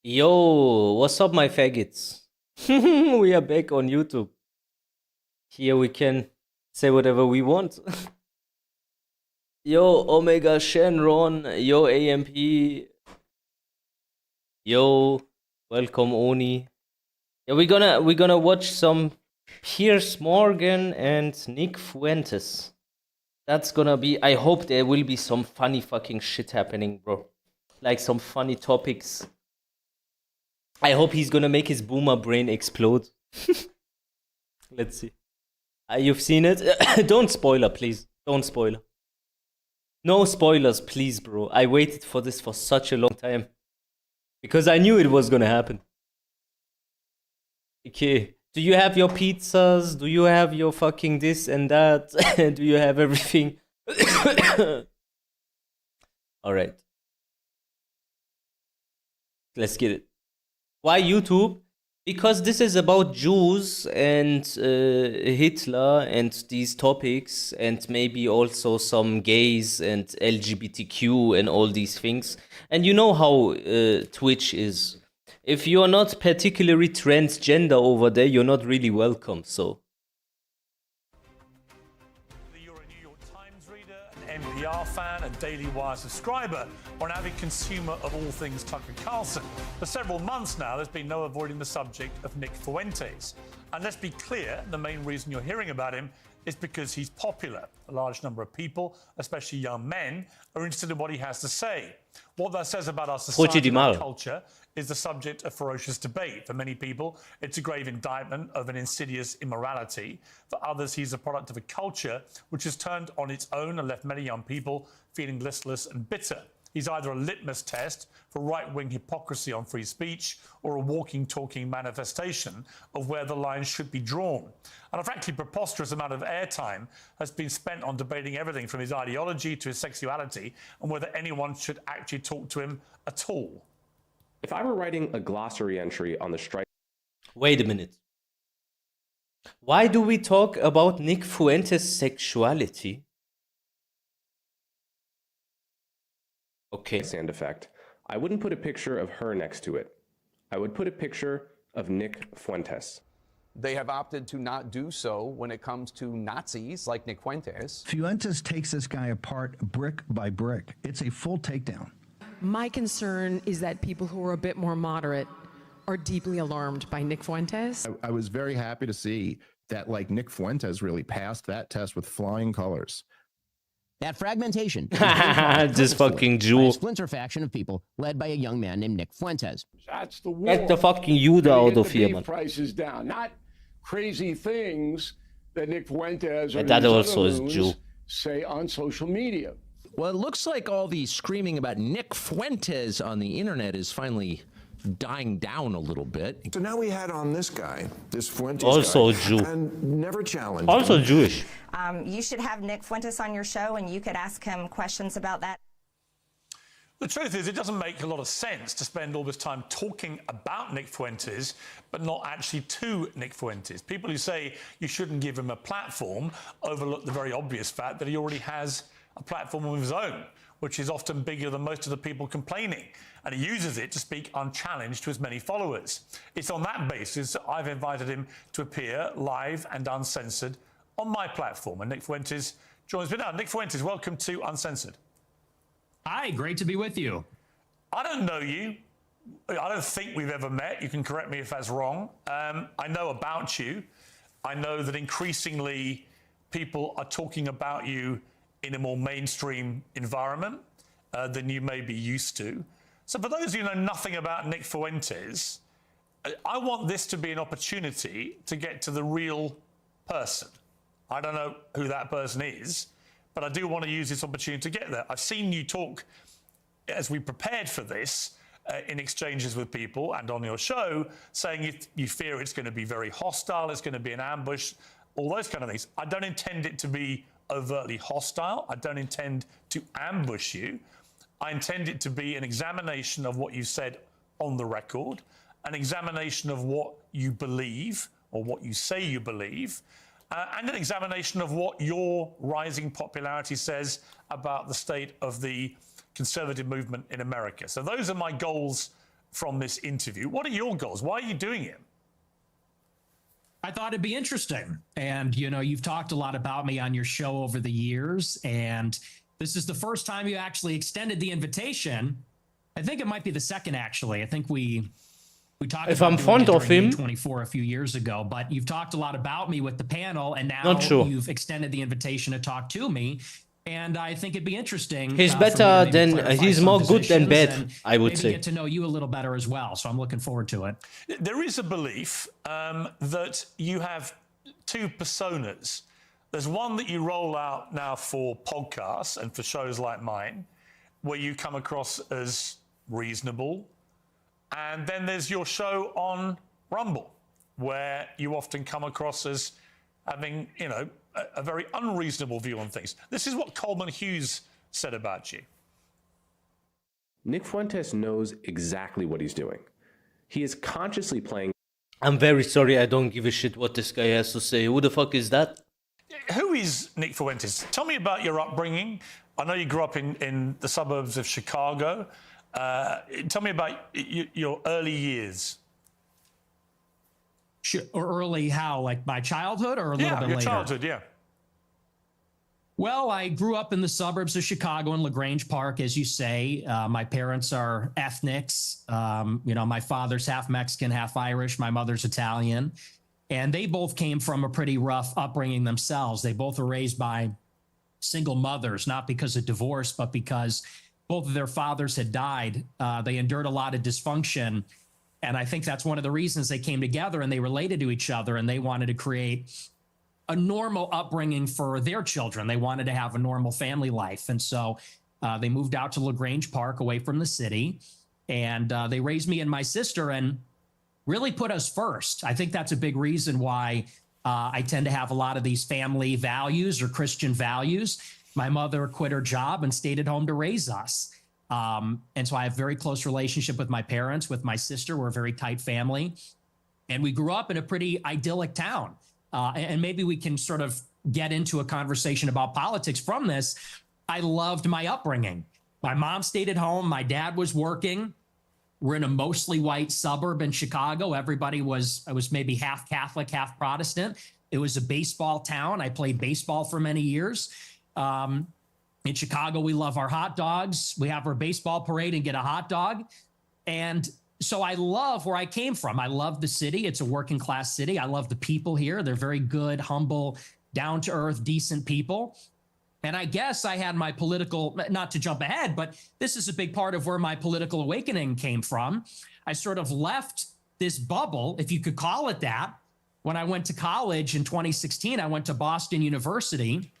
Yo, what's up, my faggots? We are back on YouTube. Here we can say whatever we want. Yo, Omega Shenron. Yo, AMP. Yo, welcome, Oni. Yeah, we're gonna watch some Piers Morgan and Nick Fuentes. That's gonna be. I hope there will be some funny fucking shit happening, bro. Like some funny topics. I hope he's gonna make his boomer brain explode. Let's see. You've seen it? Don't spoiler, please. Don't spoiler. No spoilers, please, bro. I waited for this for such a long time. Because I knew it was gonna happen. Okay. Do you have your pizzas? Do you have your fucking this and that? Do you have everything? Alright. Let's get it. Why YouTube? Because this is about Jews and Hitler and these topics, and maybe also some gays and LGBTQ and all these things. And you know how Twitch is. If you're not particularly transgender over there, you're not really welcome, so. You're a New York Times reader, an NPR fan, a Daily Wire subscriber, or an avid consumer of all things Tucker Carlson. For several months now, there's been no avoiding the subject of Nick Fuentes. And let's be clear, the main reason you're hearing about him is because he's popular. A large number of people, especially young men, are interested in what he has to say. What that says about our society and culture is the subject of ferocious debate. For many people, it's a grave indictment of an insidious immorality. For others, he's a product of a culture which has turned on its own and left many young people feeling listless and bitter. He's either a litmus test for right-wing hypocrisy on free speech or a walking, talking manifestation of where the lines should be drawn. And a frankly preposterous amount of airtime has been spent on debating everything from his ideology to his sexuality and whether anyone should actually talk to him at all. If I were writing a glossary entry on the strike... Wait a minute. Why do we talk about Nick Fuentes' sexuality? Okay. Sand effect, I wouldn't put a picture of her next to it. I would put a picture of Nick Fuentes. They have opted to not do so when it comes to Nazis like Nick Fuentes. Fuentes takes this guy apart brick by brick. It's a full takedown. My concern is that people who are a bit more moderate are deeply alarmed by Nick Fuentes. I was very happy to see that, like, Nick Fuentes really passed that test with flying colors. That fragmentation this fucking Jew. A splinter faction of people led by a young man named Nick Fuentes. That's the war. Get the fucking Judah out of here, man. Prices down, not crazy things that Nick Fuentes or that also is Jew. say on social media. Well, it looks like all the screaming about Nick Fuentes on the internet is finally dying down a little bit. So now we had on this guy, this Fuentes also guy, Jew. and never challenged also him. Jewish. You should have Nick Fuentes on your show and you could ask him questions about that. The truth is, it doesn't make a lot of sense to spend all this time talking about Nick Fuentes, but not actually to Nick Fuentes. People who say you shouldn't give him a platform overlook the very obvious fact that he already has a platform of his own, which is often bigger than most of the people complaining. And he uses it to speak unchallenged to his many followers. It's on that basis that I've invited him to appear live and uncensored on my platform. And Nick Fuentes joins me now. Nick Fuentes, welcome to Uncensored. Hi, great to be with you. I don't know you. I don't think we've ever met. You can correct me if that's wrong. I know about you. I know that increasingly people are talking about you in a more mainstream environment than you may be used to. So for those who know nothing about Nick Fuentes, I want this to be an opportunity to get to the real person. I don't know who that person is, but I do want to use this opportunity to get there. I've seen you talk, as we prepared for this, in exchanges with people and on your show, saying you fear it's going to be very hostile, it's going to be an ambush, all those kind of things. I don't intend it to be overtly hostile. I don't intend to ambush you. I intend it to be an examination of what you said on the record, an examination of what you believe or what you say you believe, and an examination of what your rising popularity says about the state of the conservative movement in America. So those are my goals from this interview? What are your goals? Why are you doing it? I thought it'd be interesting. And, you've talked a lot about me on your show over the years, and this is the first time you actually extended the invitation. I think it might be the second, actually. I think we talked If about I'm doing fond it of during him, 24 a few years ago, but you've talked a lot about me with the panel, and now Not sure. you've extended the invitation to talk to me. And I think it'd be interesting. He's for me to better maybe than clarify he's some more good than positions bad, and I would maybe say. get to know you a little better as well. So I'm looking forward to it. There is a belief that you have two personas. There's one that you roll out now for podcasts and for shows like mine, where you come across as reasonable. And then there's your show on Rumble, where you often come across as having, a very unreasonable view on things. This is what Coleman Hughes said about you. Nick Fuentes knows exactly what he's doing. He is consciously playing. I'm very sorry, I don't give a shit what this guy has to say. Who the fuck is that? Who is Nick Fuentes? Tell me about your upbringing. I know you grew up in the suburbs of Chicago. Tell me about your early years. Or early how? Like my childhood or a little bit your later? childhood, yeah. Well, I grew up in the suburbs of Chicago in LaGrange Park, as you say. My parents are ethnics. My father's half Mexican, half Irish. My mother's Italian. And they both came from a pretty rough upbringing themselves. They both were raised by single mothers, not because of divorce, but because both of their fathers had died. They endured a lot of dysfunction. And I think that's one of the reasons they came together and they related to each other and they wanted to create a normal upbringing for their children. They wanted to have a normal family life. And so they moved out to LaGrange Park away from the city. And they raised me and my sister and really put us first. I think that's a big reason why I tend to have a lot of these family values or Christian values. My mother quit her job and stayed at home to raise us. And so I have a very close relationship with my parents, with my sister. We're a very tight family. And we grew up in a pretty idyllic town. And maybe we can sort of get into a conversation about politics from this. I loved my upbringing. My mom stayed at home. My dad was working. We're in a mostly white suburb in Chicago. I was maybe half Catholic, half Protestant. It was a baseball town. I played baseball for many years. In Chicago, we love our hot dogs. We have our baseball parade and get a hot dog. And so I love where I came from. I love the city. It's a working class city. I love the people here. They're very good, humble, down to earth, decent people. And I guess I had my political, not to jump ahead, but this is a big part of where my political awakening came from. I sort of left this bubble, if you could call it that. When I went to college in 2016, I went to Boston University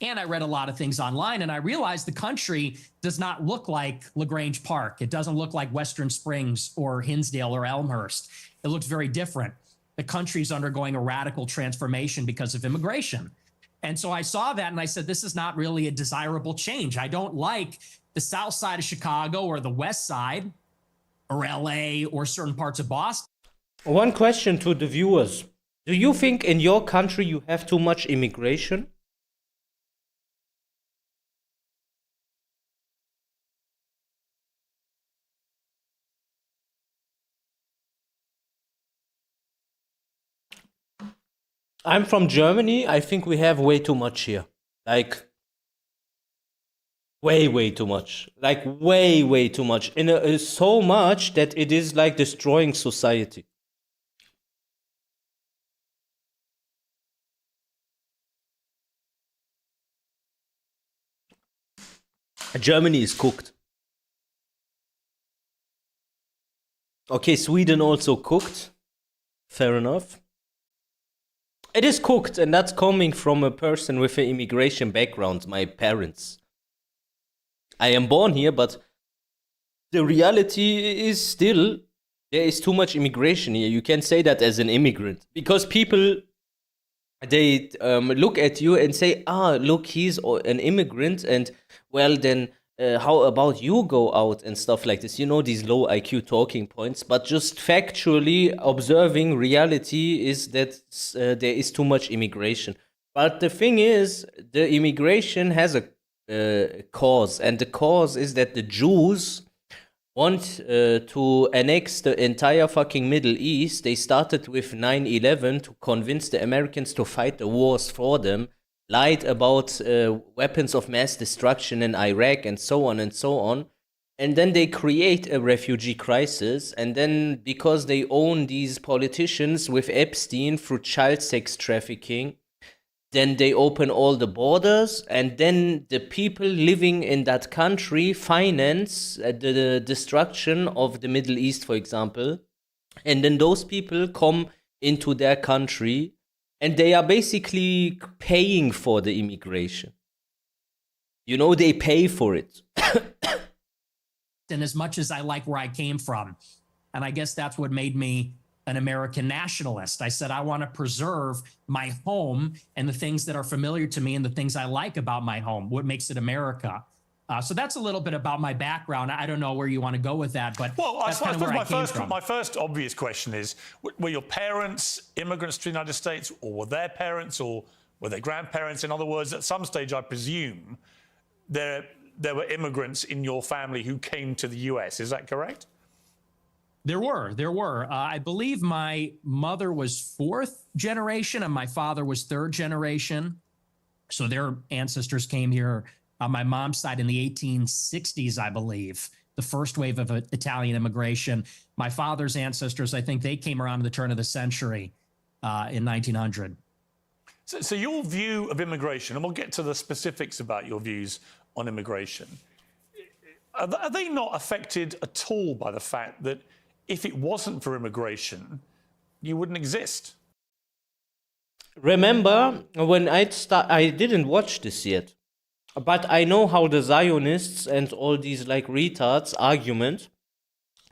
and I read a lot of things online and I realized the country does not look like LaGrange Park. It doesn't look like Western Springs or Hinsdale or Elmhurst. It looks very different. The country's undergoing a radical transformation because of immigration. And so I saw that and I said, this is not really a desirable change. I don't like the south side of Chicago or the west side or LA or certain parts of Boston. One question to the viewers. Do you think in your country you have too much immigration? I'm from Germany. I think we have way too much here. Like, way too much. Like, way too much. So much that it is like destroying society. Germany is cooked. Okay, Sweden also cooked. Fair enough. It is cooked, and that's coming from a person with an immigration background, my parents. I am born here, but the reality is still there is too much immigration here. You can say that as an immigrant because people they look at you and say, look, he's an immigrant, and well, then how about you go out and stuff like this? You know, these low IQ talking points, but just factually observing reality is that there is too much immigration. But the thing is, the immigration has a cause, and the cause is that the Jews want to annex the entire fucking Middle East. They started with 9/11 to convince the Americans to fight the wars for them, lied about weapons of mass destruction in Iraq and so on and so on. And then they create a refugee crisis. And then because they own these politicians with Epstein through child sex trafficking, then they open all the borders, and then the people living in that country finance the destruction of the Middle East, for example. And then those people come into their country, and they are basically paying for the immigration. You know, they pay for it. And as much as I like where I came from, and I guess that's what made me an American nationalist. I said, I want to preserve my home and the things that are familiar to me and the things I like about my home, what makes it America. So that's a little bit about my background. I don't know where you want to go with that, but well, that's kind of where I came from. My first obvious question is, were your parents immigrants to the United States, or were their parents, or were their grandparents? In other words, at some stage, I presume there were immigrants in your family who came to the US. Is that correct? There were. I believe my mother was fourth generation and my father was third generation. So their ancestors came here on my mom's side in the 1860s, I believe, the first wave of Italian immigration. My father's ancestors, I think they came around the turn of the century in 1900. So your view of immigration, and we'll get to the specifics about your views on immigration, are they not affected at all by the fact that if it wasn't for immigration, you wouldn't exist? Remember when I didn't watch this yet, but I know how the Zionists and all these like retards argument.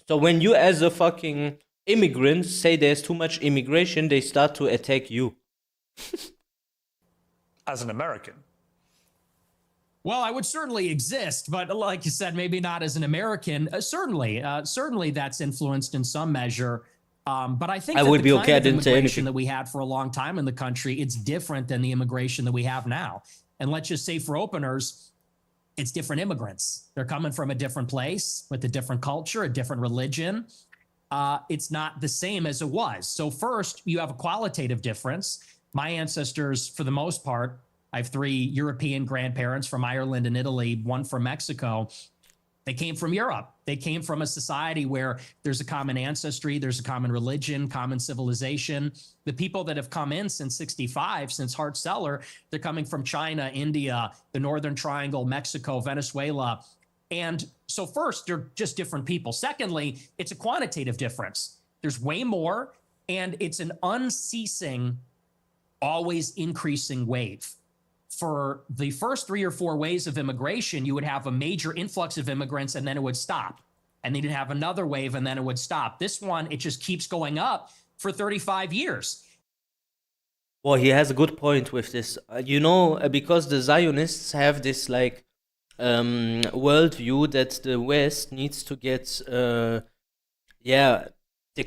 So when you as a fucking immigrant say there's too much immigration, they start to attack you. As an American. Well, I would certainly exist, but like you said, maybe not as an American. Certainly that's influenced in some measure. But I think I would be okay. I didn't say immigration anything that we had for a long time in the country, it's different than the immigration that we have now. And let's just say for openers, it's different immigrants. They're coming from a different place with a different culture, a different religion. It's not the same as it was. So first, you have a qualitative difference. My ancestors, for the most part, I have three European grandparents from Ireland and Italy, one from Mexico. They came from Europe. They came from a society where there's a common ancestry, there's a common religion, common civilization. The people that have come in since 65, since Hart-Celler, they're coming from China, India, the Northern Triangle, Mexico, Venezuela. And so first, they're just different people. Secondly, it's a quantitative difference. There's way more, and it's an unceasing, always increasing wave. For the first 3 or 4 waves of immigration, you would have a major influx of immigrants and then it would stop. And then you'd have another wave and then it would stop. This one, it just keeps going up for 35 years. Well, he has a good point with this. Because the Zionists have this like worldview that the West needs to get, the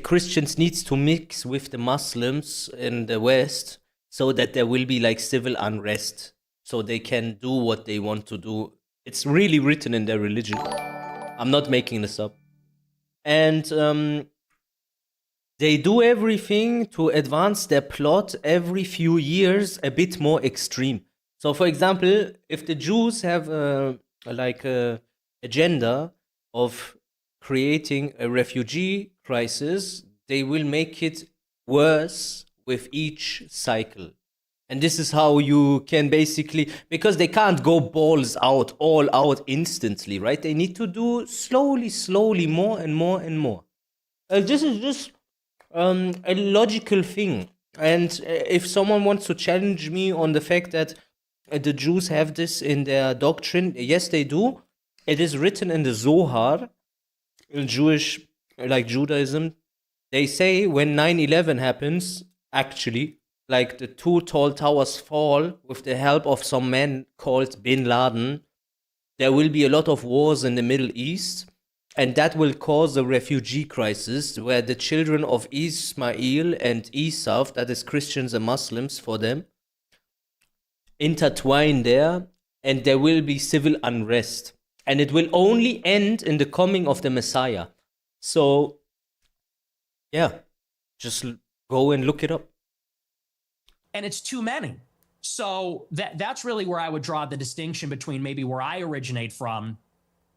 Christians needs to mix with the Muslims in the West so that there will be like civil unrest, so they can do what they want to do. It's really written in their religion. I'm not making this up. And they do everything to advance their plot every few years a bit more extreme. So, for example, if the Jews have a agenda of creating a refugee crisis, they will make it worse with each cycle. And this is how you can basically, because they can't go balls out, all out instantly, right? They need to do slowly, more and more and more. This is just a logical thing. And if someone wants to challenge me on the fact that the Jews have this in their doctrine, yes, they do. It is written in the Zohar, in Jewish, like Judaism. They say when 9/11 happens, actually, like the 2 tall towers fall with the help of some man called Bin Laden, there will be a lot of wars in the Middle East, and that will cause a refugee crisis where the children of Ismail and Esau, that is Christians and Muslims for them, intertwine there, and there will be civil unrest. And it will only end in the coming of the Messiah. So, yeah, just go and look it up. And it's too many. So that's really where I would draw the distinction between maybe where I originate from.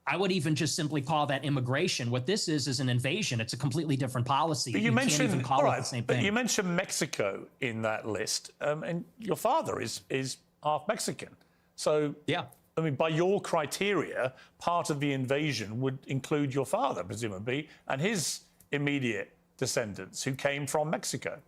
I would even just simply call that immigration. What this is an invasion. It's a completely different policy. But you mentioned, can't even call it the same thing. But you mentioned Mexico in that list, and your father is half Mexican. So yeah, I mean, by your criteria, part of the invasion would include your father, presumably, and his immediate descendants who came from Mexico.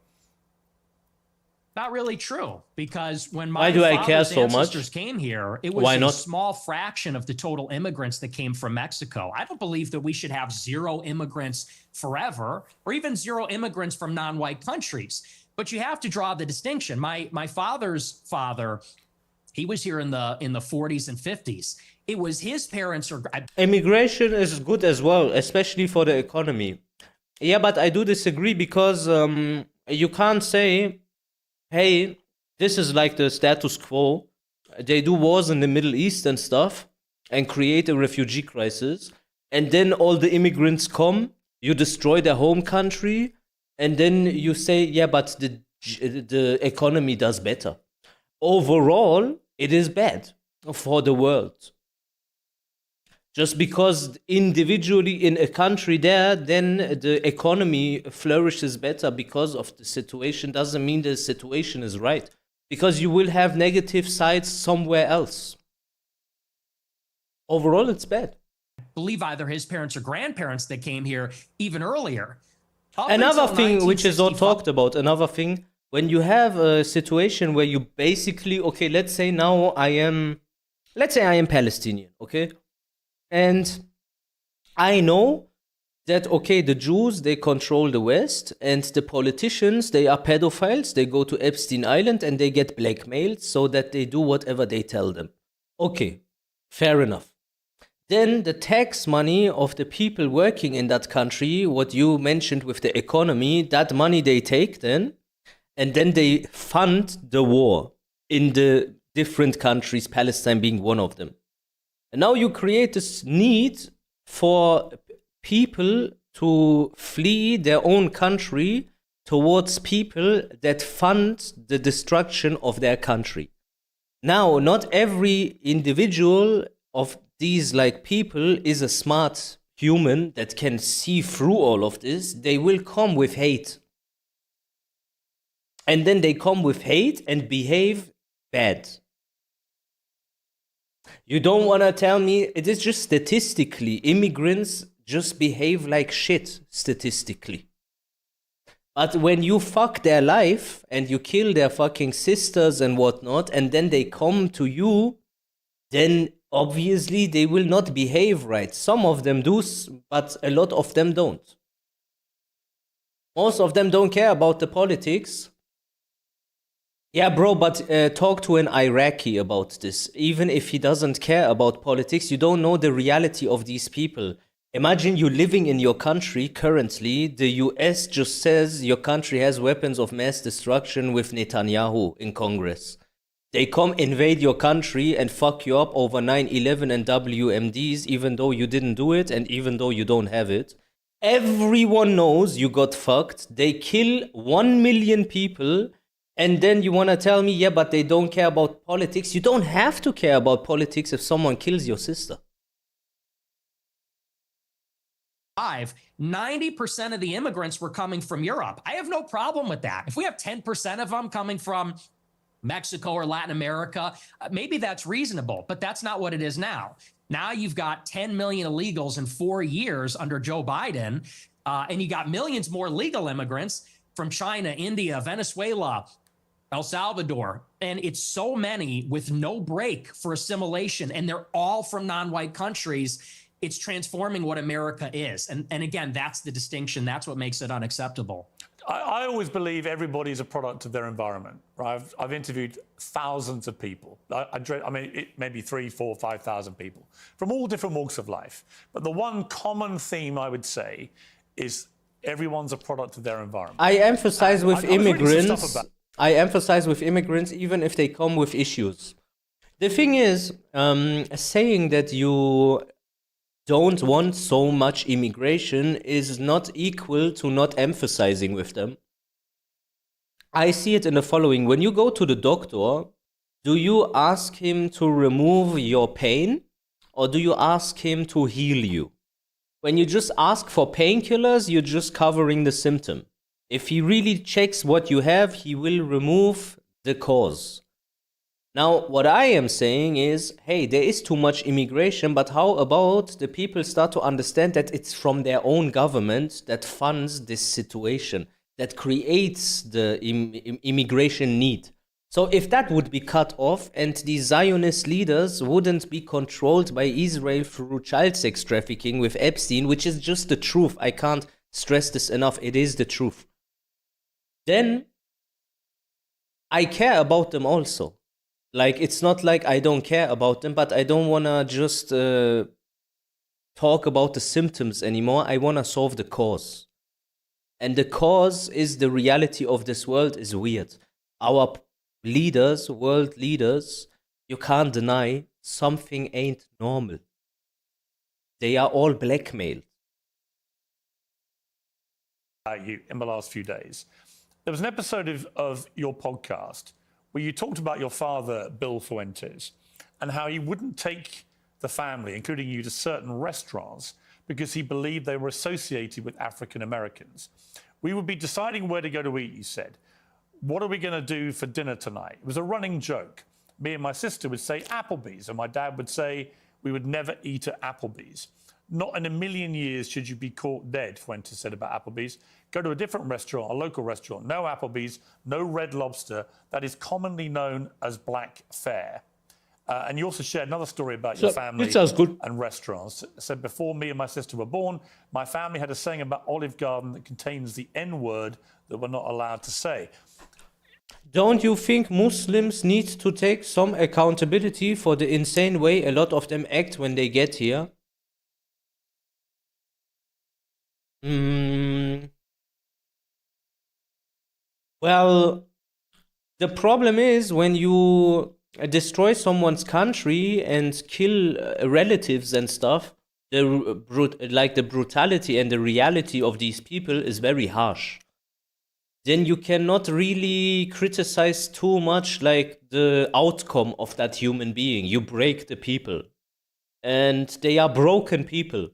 Not really true, because when Why my do I care father's so much? ancestors came here, it was Why a not? small fraction of the total immigrants that came from Mexico. I don't believe that we should have zero immigrants forever, or even zero immigrants from non-white countries. But you have to draw the distinction. My father's father, he was here in the 40s and 50s. It was his parents or Immigration is good as well, especially for the economy. Yeah, but I do disagree because you can't say, hey, this is like the status quo. They do wars in the Middle East and stuff and create a refugee crisis. And then all the immigrants come, you destroy their home country, and then you say, yeah, but the economy does better. Overall, it is bad for the world. Just because individually in a country there, then the economy flourishes better because of the situation doesn't mean the situation is right. Because you will have negative sides somewhere else. Overall, it's bad. I believe either his parents or grandparents that came here even earlier. Another thing which is not talked about, another thing, when you have a situation where you basically, okay, let's say I am Palestinian, okay? And I know that, okay, the Jews, they control the West, and the politicians, they are pedophiles, they go to Epstein Island and they get blackmailed so that they do whatever they tell them. Okay, fair enough. Then the tax money of the people working in that country, what you mentioned with the economy, that money they take then, and then they fund the war in the different countries, Palestine being one of them. And now you create this need for people to flee their own country towards people that fund the destruction of their country. Now, not every individual of these people is a smart human that can see through all of this. They will come with hate. And then they come with hate and behave bad. You don't want to tell me, it is just statistically, immigrants just behave like shit, statistically. But when you fuck their life and you kill their fucking sisters and whatnot, and then they come to you, then obviously they will not behave right. Some of them do, but a lot of them don't. Most of them don't care about the politics. Yeah, bro, but talk to an Iraqi about this. Even if he doesn't care about politics, you don't know the reality of these people. Imagine you living in your country currently. The US just says your country has weapons of mass destruction with Netanyahu in Congress. They come invade your country and fuck you up over 9/11 and WMDs, even though you didn't do it and even though you don't have it. Everyone knows you got fucked. They kill 1 million people. And then you want to tell me, yeah, but they don't care about politics. You don't have to care about politics if someone kills your sister. 90% of the immigrants were coming from Europe. I have no problem with that. If we have 10% of them coming from Mexico or Latin America, maybe that's reasonable, but that's not what it is now. Now you've got 10 million illegals in 4 years under Joe Biden, and you got millions more legal immigrants from China, India, Venezuela, El Salvador, and it's so many with no break for assimilation, and they're all from non-white countries. It's transforming what America is. And again, that's the distinction. That's what makes it unacceptable. I always believe everybody is a product of their environment. Right? I've interviewed thousands of people. Maybe 3,000, 4,000, 5,000 people from all different walks of life. But the one common theme I would say is everyone's a product of their environment. I emphasize with immigrants, even if they come with issues. The thing is, saying that you don't want so much immigration is not equal to not emphasizing with them. I see it in the following. When you go to the doctor, do you ask him to remove your pain or do you ask him to heal you? When you just ask for painkillers, you're just covering the symptom. If he really checks what you have, he will remove the cause. Now, what I am saying is, hey, there is too much immigration, but how about the people start to understand that it's from their own government that funds this situation, that creates the immigration need? So if that would be cut off and the Zionist leaders wouldn't be controlled by Israel through child sex trafficking with Epstein, which is just the truth, I can't stress this enough, it is the truth, then I care about them also. Like, it's not like I don't care about them, but I don't want to just talk about the symptoms anymore. I want to solve the cause. And the cause is the reality of this world is weird. Our leaders, world leaders, you can't deny something ain't normal. They are all blackmailed. You in the last few days. There was an episode of your podcast where you talked about your father, Bill Fuentes, and how he wouldn't take the family, including you, to certain restaurants because he believed they were associated with African Americans. We would be deciding where to go to eat, you said. What are we going to do for dinner tonight? It was a running joke. Me and my sister would say Applebee's, and my dad would say we would never eat at Applebee's. Not in a million years should you be caught dead, Fuentes said about Applebee's. Go to a different restaurant, a local restaurant. No Applebee's, no Red Lobster. That is commonly known as black fare. And you also shared another story about your family and restaurants. Said, before me and my sister were born, my family had a saying about Olive Garden that contains the N-word that we're not allowed to say. Don't you think Muslims need to take some accountability for the insane way a lot of them act when they get here? Well, the problem is when you destroy someone's country and kill relatives and stuff, the brutality and the reality of these people is very harsh. Then you cannot really criticize too much like the outcome of that human being. You break the people. And they are broken people.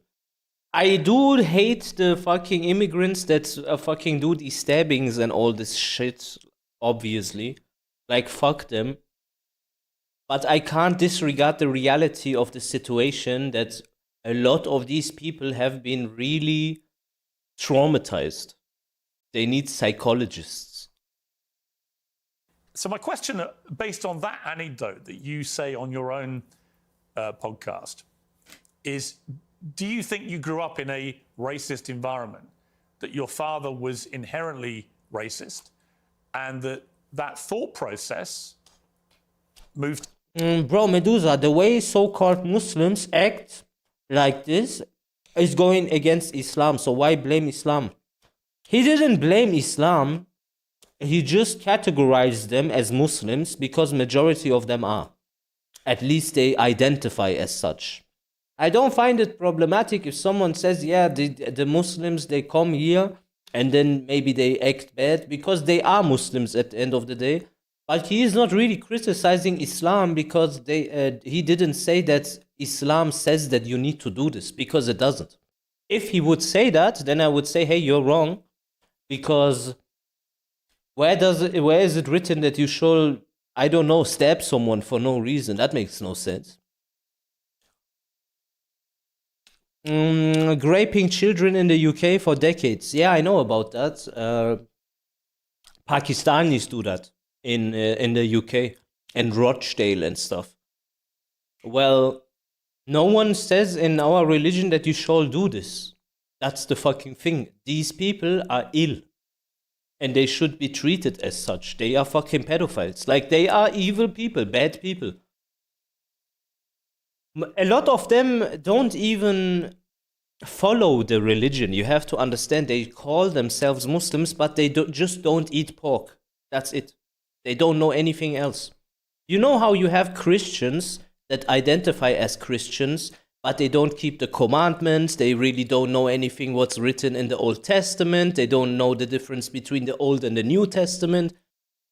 I do hate the fucking immigrants that fucking do these stabbings and all this shit, obviously. Like, fuck them. But I can't disregard the reality of the situation that a lot of these people have been really traumatized. They need psychologists. So my question, based on that anecdote that you say on your own podcast, is do you think you grew up in a racist environment, that your father was inherently racist, and that thought process moved? Bro, Medusa, the way so-called Muslims act like this is going against Islam, so why blame Islam? He didn't blame Islam, he just categorized them as Muslims because majority of them are. At least they identify as such. I don't find it problematic if someone says, yeah, the Muslims, they come here and then maybe they act bad because they are Muslims at the end of the day. But he is not really criticizing Islam because he didn't say that Islam says that you need to do this, because it doesn't. If he would say that, then I would say, hey, you're wrong, because where is it written that you should, I don't know, stab someone for no reason? That makes no sense. Raping children in the UK for decades. Yeah, I know about that. Pakistanis do that in the UK and Rochdale and stuff. Well, no one says in our religion that you shall do this. That's the fucking thing. These people are ill. And they should be treated as such. They are fucking pedophiles. Like, they are evil people, bad people. A lot of them don't even follow the religion. You have to understand, they call themselves Muslims, but they just don't eat pork. That's it. They don't know anything else. You know how you have Christians that identify as Christians, but they don't keep the commandments. They really don't know anything what's written in the Old Testament. They don't know the difference between the Old and the New Testament.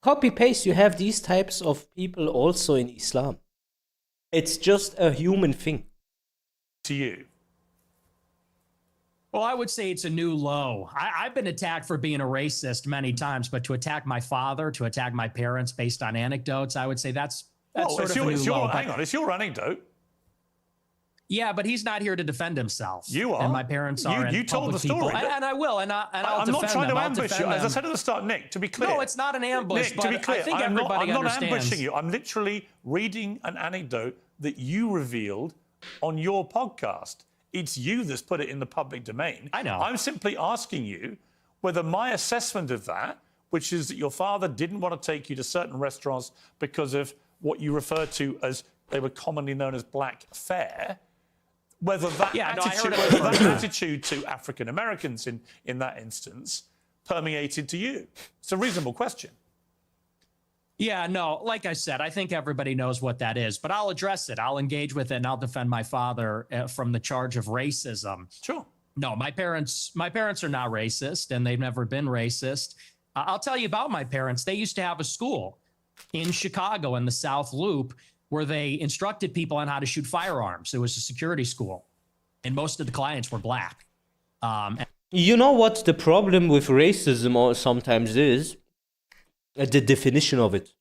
Copy paste, you have these types of people also in Islam. It's just a human thing. To you. Well, I would say it's a new low. I've been attacked for being a racist many times, but to attack my father, to attack my parents based on anecdotes, I would say that's sort of a new low. Hang on, it's your anecdote. Yeah, but he's not here to defend himself. You are. And my parents are. You told the story. And I will. And I'll I'm not trying to ambush you. As I said at the start, Nick, to be clear. No, it's not an ambush. Nick, to be clear, I think everybody I'm not understands. ambushing you. I'm literally reading an anecdote that you revealed on your podcast. It's you that's put it in the public domain. I know. I'm simply asking you whether my assessment of that, which is that your father didn't want to take you to certain restaurants because of what you refer to as, they were commonly known as black fare, whether that, attitude to African Americans in that instance permeated to you. It's a reasonable question. Yeah, no, like I said, I think everybody knows what that is, but I'll address it. I'll engage with it, and I'll defend my father from the charge of racism. Sure. No, my parents are not racist, and they've never been racist. I'll tell you about my parents. They used to have a school in Chicago in the South Loop where they instructed people on how to shoot firearms. It was a security school, and most of the clients were black. You know what the problem with racism sometimes is? The definition of it.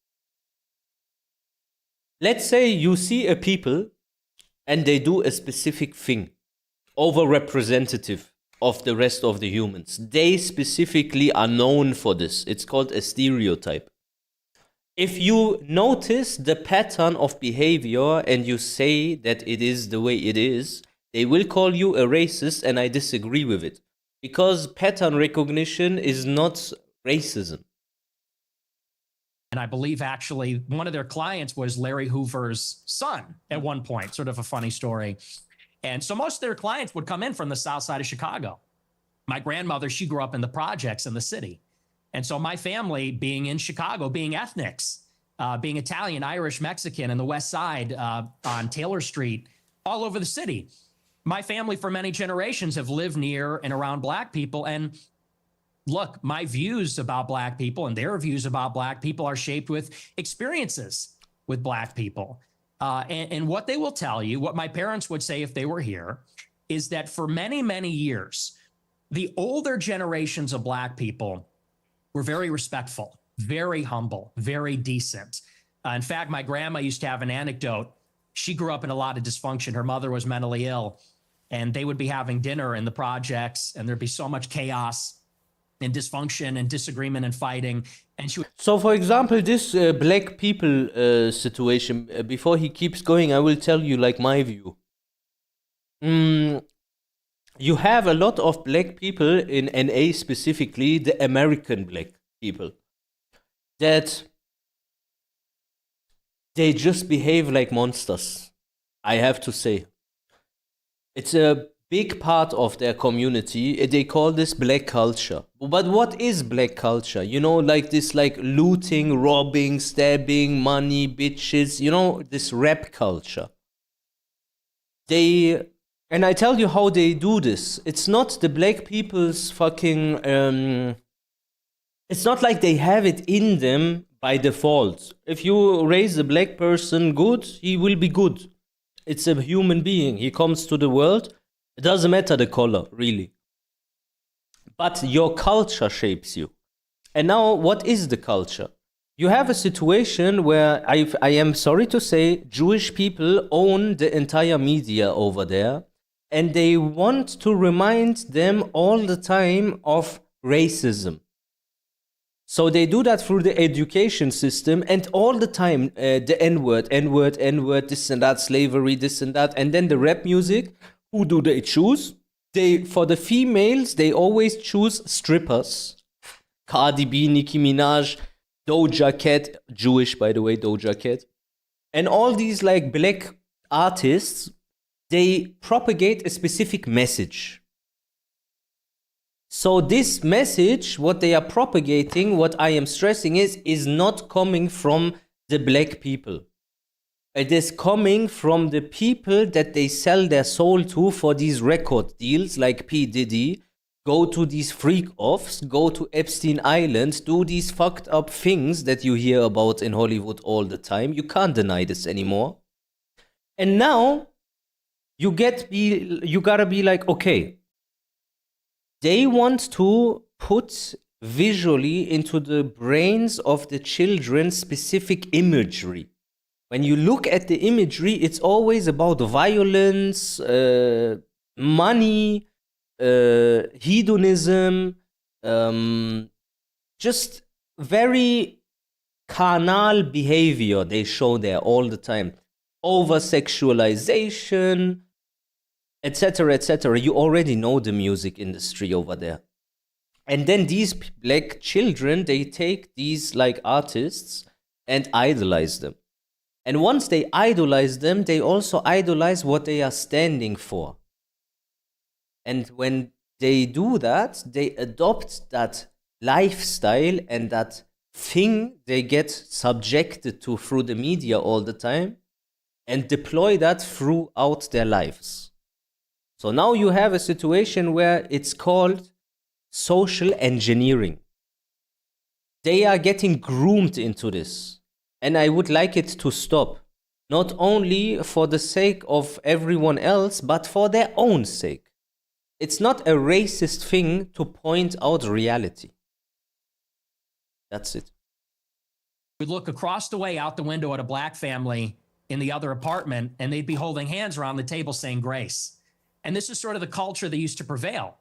Let's say you see a people and they do a specific thing, overrepresentative of the rest of the humans. They specifically are known for this. It's called a stereotype. If you notice the pattern of behavior and you say that it is the way it is, they will call you a racist, and I disagree with it. Because pattern recognition is not racism. And I believe actually one of their clients was Larry Hoover's son at one point, sort of a funny story. And so most of their clients would come in from the south side of Chicago. My grandmother, she grew up in the projects in the city. And so my family, being in Chicago, being ethnics, being Italian, Irish, Mexican, in the west side on Taylor Street, all over the city. My family for many generations have lived near and around black people. And look, my views about black people and their views about black people are shaped with experiences with black people. And what they will tell you, what my parents would say if they were here, is that for many, many years, the older generations of black people were very respectful, very humble, very decent. In fact, my grandma used to have an anecdote. She grew up in a lot of dysfunction. Her mother was mentally ill, and they would be having dinner in the projects, and there'd be so much chaos and dysfunction and disagreement and fighting. And she would— So, for example, this black people situation, before he keeps going, I will tell you like my view. You have a lot of black people in NA, specifically the American black people, that they just behave like monsters, I have to say. It's a big part of their community. They call this black culture. But what is black culture? You know, like this, like looting, robbing, stabbing, money, bitches, you know, this rap culture. And I tell you how they do this. It's not the black people's fucking, it's not like they have it in them by default. If you raise a black person good, he will be good. It's a human being. He comes to the world. It doesn't matter the color, really. But your culture shapes you. And now, what is the culture? You have a situation where, I am sorry to say, Jewish people own the entire media over there. And they want to remind them all the time of racism. So they do that through the education system, and all the time the N-word, N-word, N-word, this and that, slavery, this and that. And then the rap music, who do they choose? For the females, they always choose strippers. Cardi B, Nicki Minaj, Doja Cat, Jewish by the way, Doja Cat. And all these like black artists, they propagate a specific message. So this message, what they are propagating, what I am stressing is not coming from the black people. It is coming from the people that they sell their soul to for these record deals, like P. Diddy, go to these freak-offs, go to Epstein Island, do these fucked up things that you hear about in Hollywood all the time. You can't deny this anymore. And now, you gotta be like, okay, they want to put visually into the brains of the children specific imagery. When you look at the imagery, it's always about violence, money, hedonism, just very carnal behavior they show there all the time. Over-sexualization, etc., etc. You already know the music industry over there. And then these black children, they take these like artists and idolize them. And once they idolize them, they also idolize what they are standing for. And when they do that, they adopt that lifestyle and that thing they get subjected to through the media all the time and deploy that throughout their lives. So now you have a situation where it's called social engineering. They are getting groomed into this. And I would like it to stop. Not only for the sake of everyone else, but for their own sake. It's not a racist thing to point out reality. That's it. We'd look across the way out the window at a black family in the other apartment, and they'd be holding hands around the table saying grace. And this is sort of the culture that used to prevail.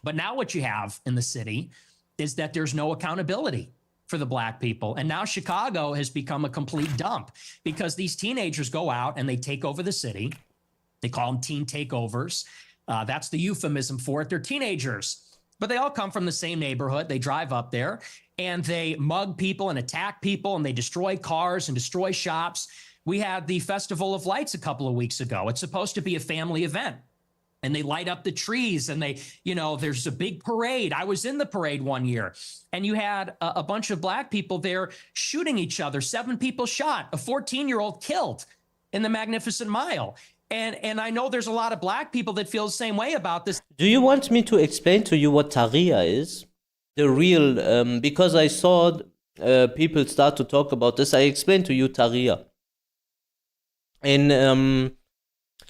But now what you have in the city is that there's no accountability for the black people. And now Chicago has become a complete dump because these teenagers go out and they take over the city. They call them teen takeovers. That's the euphemism for it. They're teenagers, but they all come from the same neighborhood. They drive up there and they mug people and attack people and they destroy cars and destroy shops. We had the Festival of Lights a couple of weeks ago. It's supposed to be a family event. And they light up the trees and they, there's a big parade. I was in the parade one year and you had a bunch of black people there shooting each other. 7 people shot, a 14-year-old killed in the Magnificent Mile. And I know there's a lot of black people that feel the same way about this. Do you want me to explain to you what Tariya is? The real, because I saw people start to talk about this, I explained to you Tariya. And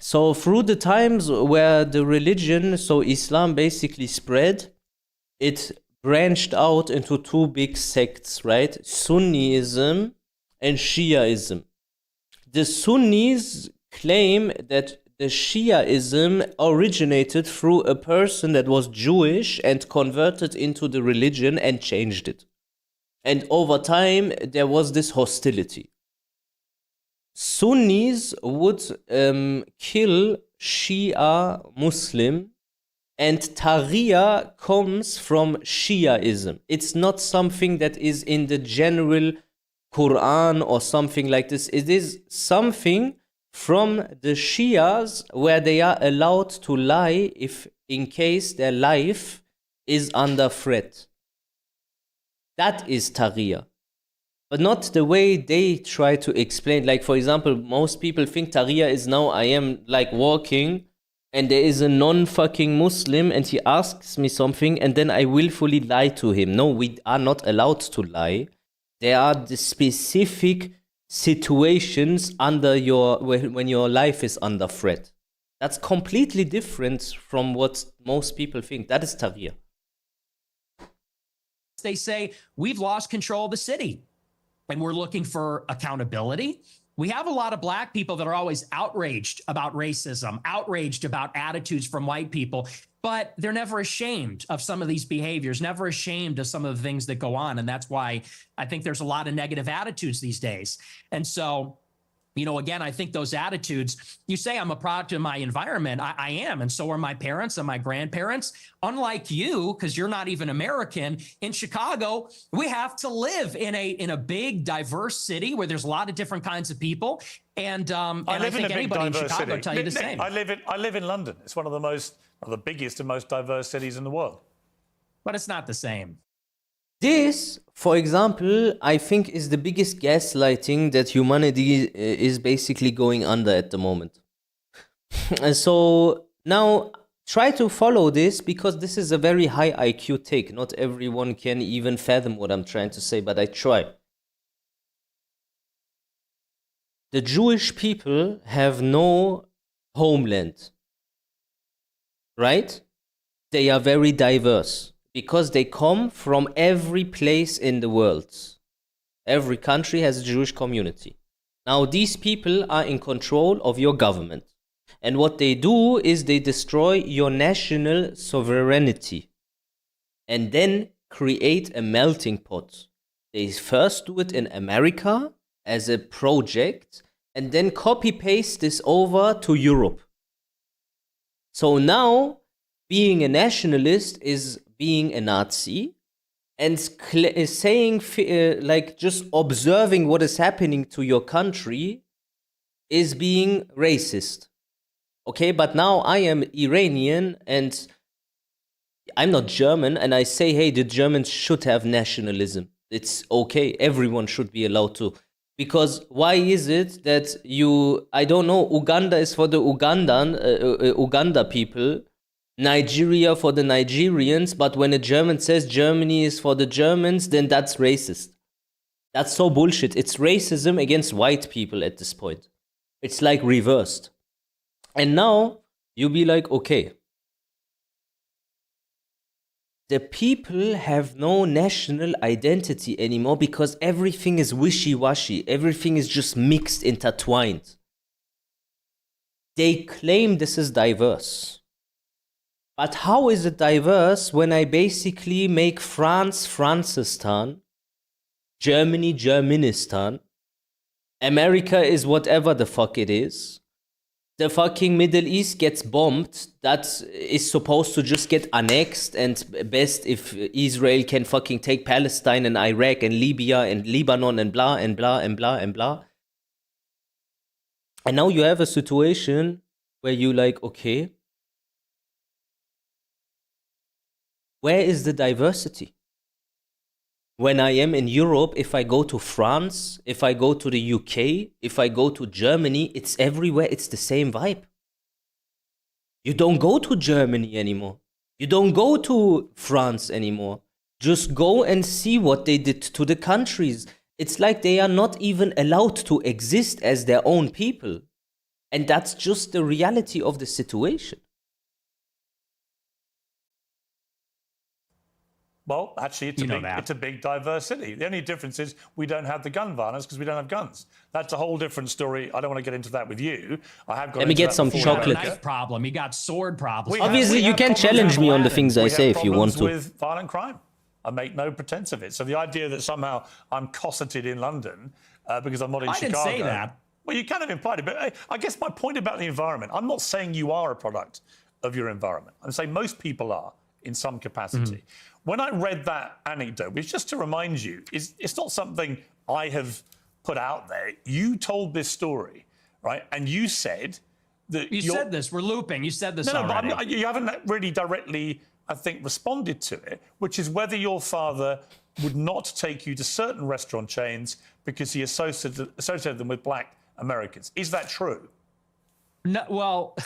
so through the times where the religion, so Islam basically spread, it branched out into 2 big sects, right? Sunnism and Shiaism. The Sunnis claim that the Shiaism originated through a person that was Jewish and converted into the religion and changed it. And over time, there was this hostility. Sunnis would kill Shia Muslim, and Tariya comes from Shiaism. It's not something that is in the general Quran or something like this. It is something from the Shias where they are allowed to lie if in case their life is under threat. That is Tariya. But not the way they try to explain. Like, for example, most people think Tariya is now I am like walking and there is a non-fucking Muslim and he asks me something and then I willfully lie to him. No, we are not allowed to lie. There are the specific situations under when your life is under threat. That's completely different from what most people think. That is Tariya. They say, we've lost control of the city. And we're looking for accountability. We have a lot of black people that are always outraged about racism, outraged about attitudes from white people, but they're never ashamed of some of these behaviors, never ashamed of some of the things that go on. And that's why I think there's a lot of negative attitudes these days. And so, again, I think those attitudes, you say I'm a product of my environment. I am. And so are my parents and my grandparents. Unlike you, because you're not even American, in Chicago, we have to live in a big, diverse city where there's a lot of different kinds of people. And I think anybody in Chicago will tell you the same. I live in London. It's one of the biggest and most diverse cities in the world. But it's not the same. This, for example, I think is the biggest gaslighting that humanity is basically going under at the moment. And so now try to follow this, because this is a very high IQ take. Not everyone can even fathom what I'm trying to say, but I try. The Jewish people have no homeland, right? They are very diverse because they come from every place in the world. Every country has a Jewish community. Now, these people are in control of your government. And what they do is they destroy your national sovereignty and then create a melting pot. They first do it in America as a project and then copy paste this over to Europe. So now being a nationalist is being a Nazi, and saying, like, just observing what is happening to your country is being racist. Okay, but now I am Iranian and I'm not German, and I say, hey, the Germans should have nationalism. It's okay, everyone should be allowed to. Because why is it that I don't know, Uganda is for the Uganda people, Nigeria for the Nigerians, but when a German says Germany is for the Germans, then that's racist. That's so bullshit. It's racism against white people at this point. It's like reversed. And now you be like, okay, the people have no national identity anymore because everything is wishy-washy. Everything is just mixed, intertwined. They claim this is diverse. But how is it diverse when I basically make France, Francistan, Germany, Germanistan, America is whatever the fuck it is, the fucking Middle East gets bombed, that is supposed to just get annexed, and best if Israel can fucking take Palestine and Iraq and Libya and Lebanon and blah and blah and blah and blah. And now you have a situation where you like, okay, where is the diversity? When I am in Europe, if I go to France, if I go to the UK, if I go to Germany, it's everywhere, it's the same vibe. You don't go to Germany anymore. You don't go to France anymore. Just go and see what they did to the countries. It's like they are not even allowed to exist as their own people. And that's just the reality of the situation. Well, actually, it's a big diverse city. The only difference is we don't have the gun violence because we don't have guns. That's a whole different story. I don't want to get into that with you. I have got. Let me get some chocolate. You got a knife problem. You got sword problems. Obviously, you can challenge me on the things I say if you want to. With violent crime, I make no pretense of it. So the idea that somehow I'm cosseted in London because I'm not in Chicago. I didn't say that. Well, you kind of implied it, but I guess my point about the environment, I'm not saying you are a product of your environment. I'm saying most people are in some capacity. Mm-hmm. When I read that anecdote, which just to remind you, it's not something I have put out there. You told this story, right? And you said that you said this. We're looping. You said this already. But you haven't really directly, I think, responded to it, which is whether your father would not take you to certain restaurant chains because he associated them with black Americans. Is that true? No. Well,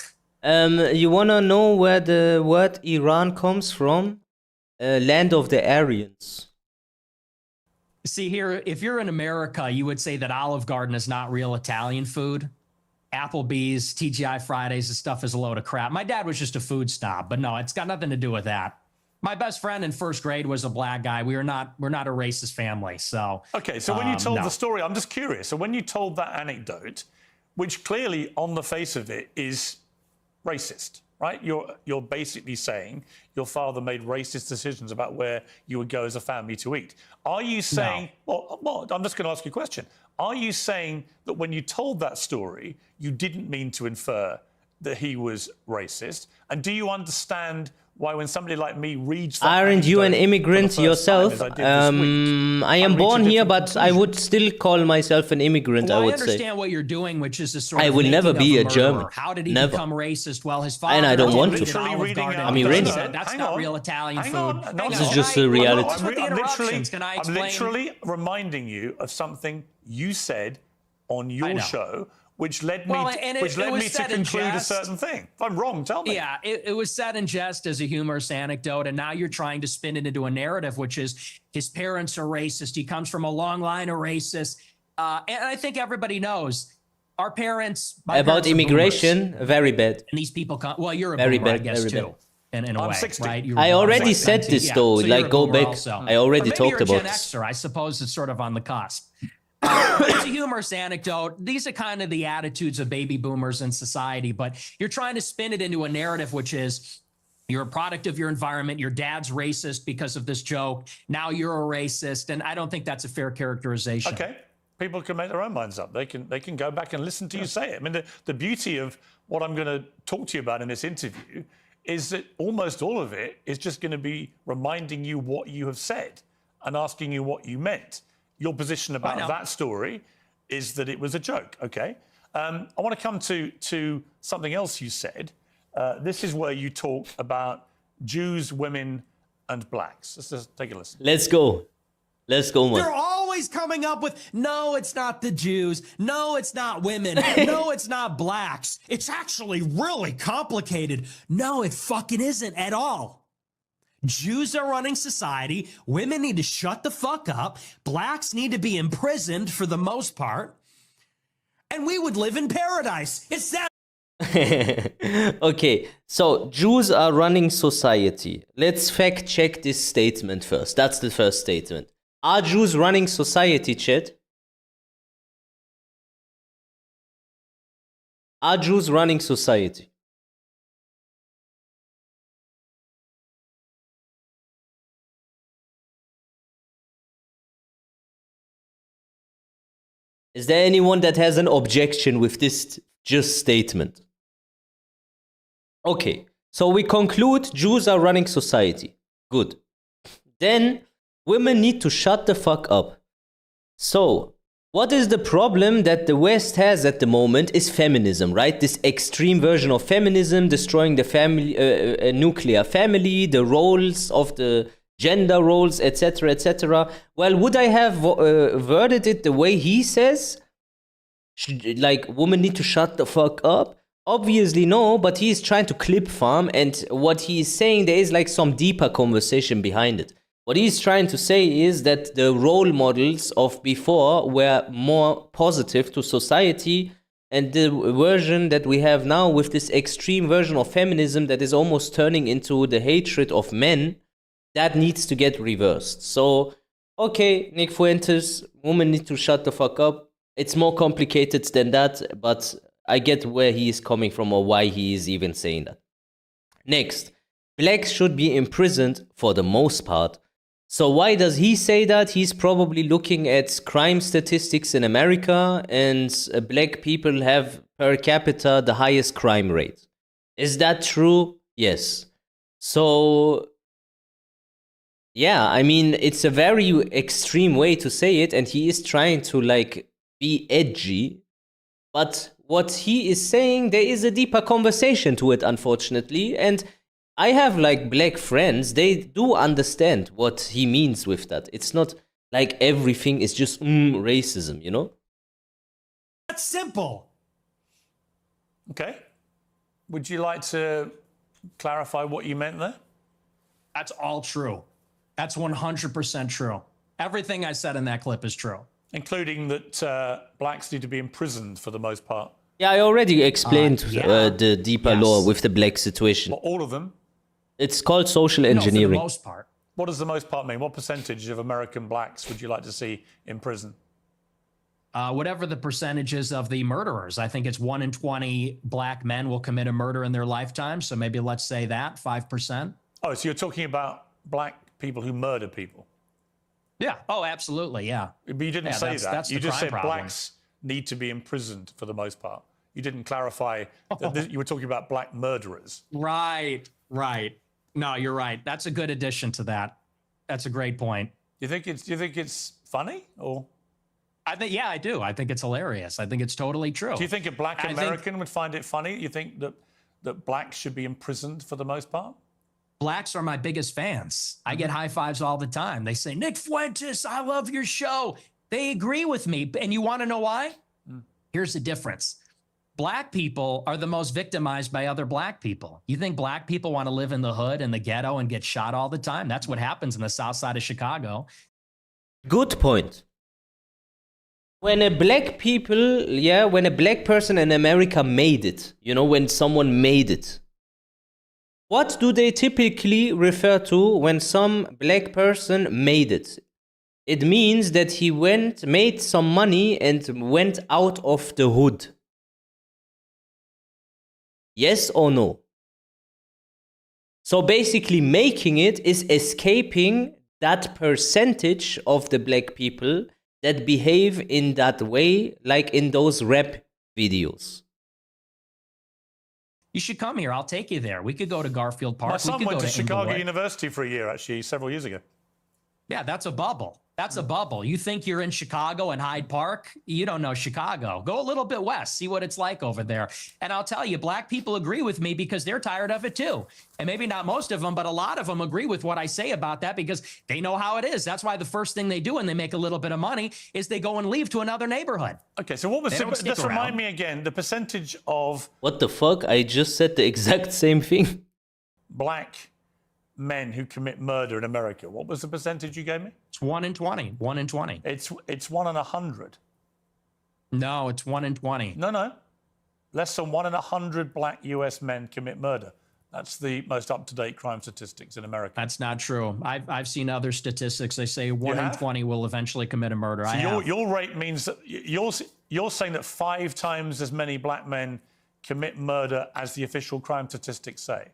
you wanna know where the word Iran comes from? Land of the Aryans. See here, if you're in America, you would say that Olive Garden is not real Italian food. Applebee's, TGI Fridays, this stuff is a load of crap. My dad was just a food snob, but no, it's got nothing to do with that. My best friend in first grade was a black guy. We're not a racist family. So okay, so when you told the story, I'm just curious. So when you told that anecdote, which clearly on the face of it is racist, right? You're basically saying your father made racist decisions about where you would go as a family to eat. Are you saying, well, I'm just going to ask you a question. Are you saying that when you told that story, you didn't mean to infer that he was racist? And do you understand why when somebody like me reads that Aren't you an anecdote immigrant for the first time, yourself? as I did this week, I am reach a born here, different but I conclusion. would still call myself an immigrant, Well, I I would understand say. what you're doing, which is a sort I of will never making be of a murderer. German. How did he Never. become racist? Well, his father And I don't want did to. an Olive reading Garden. I'm He Iranian. said, that's not real Italian Hang food. on. No, This no, is just a I'm not- reality. What's with the I'm interruptions? Can I explain? I'm literally reminding you of something you said on I your know. show, which led me Well, to, and it- which it led was me to said in conclude a jest. certain thing. If I'm wrong, tell me. Yeah, it was said in jest as a humorous anecdote, and now you're trying to spin it into a narrative, which is his parents are racist. He comes from a long line of racists. And I think everybody knows our parents. My About parents are boomers. immigration, very bad. And these people come. Well, you're a Very boomer, I bad, guess, very too. In a I'm way, 60. right? You were I born already in said 19 this, yeah, though. so you're Like, a go boomer back. also. I already Or maybe talked you're a about Gen this. Xer. I suppose it's sort of on the cusp. But it's a humorous anecdote. These are kind of the attitudes of baby boomers in society, but you're trying to spin it into a narrative, which is you're a product of your environment. Your dad's racist because of this joke. Now you're a racist. And I don't think that's a fair characterization. Okay. People can make their own minds up. They can go back and listen to you say it. I mean, the beauty of what I'm going to talk to you about in this interview is that almost all of it is just going to be reminding you what you have said and asking you what you meant. Your position about that story is that it was a joke. Okay. I want to come to something else you said. This is where you talk about Jews, women, and blacks. Let's just take a listen. Let's go. Let's go, man. They're always coming up with, no, it's not the Jews. No, it's not women. No, it's not blacks. It's actually really complicated. No, it fucking isn't at all. Jews are running society. Women need to shut the fuck up. Blacks need to be imprisoned for the most part. And we would live in paradise. It's that. Okay, so Jews are running society. Let's fact check this statement first. That's the first statement. Are Jews running society, chat? Are Jews running society? Is there anyone that has an objection with this just statement? Okay, so we conclude Jews are running society. Good. Then women need to shut the fuck up. So, what is the problem that the West has at the moment is feminism, right? This extreme version of feminism, destroying the family, nuclear family, the roles of the gender roles, etc., etc. Well, would I have worded it the way he says? Like, women need to shut the fuck up? Obviously no, but he is trying to clip farm, and what he is saying, there is like some deeper conversation behind it. What he's trying to say is that the role models of before were more positive to society, and the version that we have now with this extreme version of feminism that is almost turning into the hatred of men, that needs to get reversed. So, okay, Nick Fuentes, women need to shut the fuck up. It's more complicated than that, but I get where he is coming from or why he is even saying that. Next, blacks should be imprisoned for the most part. So why does he say that? He's probably looking at crime statistics in America, and black people have per capita the highest crime rate. Is that true? Yes. So, yeah, I mean, it's a very extreme way to say it, and he is trying to like be edgy. But what he is saying, there is a deeper conversation to it, unfortunately, and I have like black friends, they do understand what he means with that. It's not like everything is just racism, you know? That's simple. Okay. Would you like to clarify what you meant there? That's all true. That's 100% true. Everything I said in that clip is true. Including that blacks need to be imprisoned for the most part. Yeah, I already explained the deeper law with the black situation. Well, all of them? It's called social engineering. No, for the most part. What does the most part mean? What percentage of American blacks would you like to see in prison? Whatever the percentages of the murderers. I think it's 1 in 20 black men will commit a murder in their lifetime. So maybe let's say that, 5%. Oh, so you're talking about black people who murder people? Yeah. Oh, absolutely. Yeah. But you didn't say that. That's You the just crime said problem. blacks need to be imprisoned for the most part. You didn't clarify that you were talking about black murderers. Right. No, you're right. That's a good addition to that. That's a great point. Do you think it's funny or? I think, yeah, I do. I think it's hilarious. I think it's totally true. Do you think a black American would find it funny? You think that blacks should be imprisoned for the most part? Blacks are my biggest fans. I get high fives all the time. They say, Nick Fuentes, I love your show. They agree with me. And you want to know why? Here's the difference. Black people are the most victimized by other black people. You think black people want to live in the hood and the ghetto and get shot all the time? That's what happens in the south side of Chicago. Good point. When a black person in America made it, when someone made it, what do they typically refer to when some black person made it? It means that he made some money and went out of the hood. Yes or no? So basically making it is escaping that percentage of the black people that behave in that way, like in those rap videos. You should come here. I'll take you there. We could go to Garfield Park. My son went to Chicago Inglewood. University for a year, actually, several years ago. Yeah, that's a bubble. That's a bubble. You think you're in Chicago and Hyde Park? You don't know Chicago. Go a little bit west, see what it's like over there. And I'll tell you, black people agree with me because they're tired of it too. And maybe not most of them, but a lot of them agree with what I say about that because they know how it is. That's why the first thing they do when they make a little bit of money is they go and leave to another neighborhood. Okay, so what was just remind me again, the percentage of... What the fuck? I just said the exact same thing. Black men who commit murder in America. What was the percentage you gave me? It's 1 in 20. 1 in 20. It's 1 in 100. No, it's 1 in 20. No. Less than 1 in 100 black US men commit murder. That's the most up-to-date crime statistics in America. That's not true. I've seen other statistics. They say 1 in 20 will eventually commit a murder. So your rate means that you're saying that 5 times as many black men commit murder as the official crime statistics say.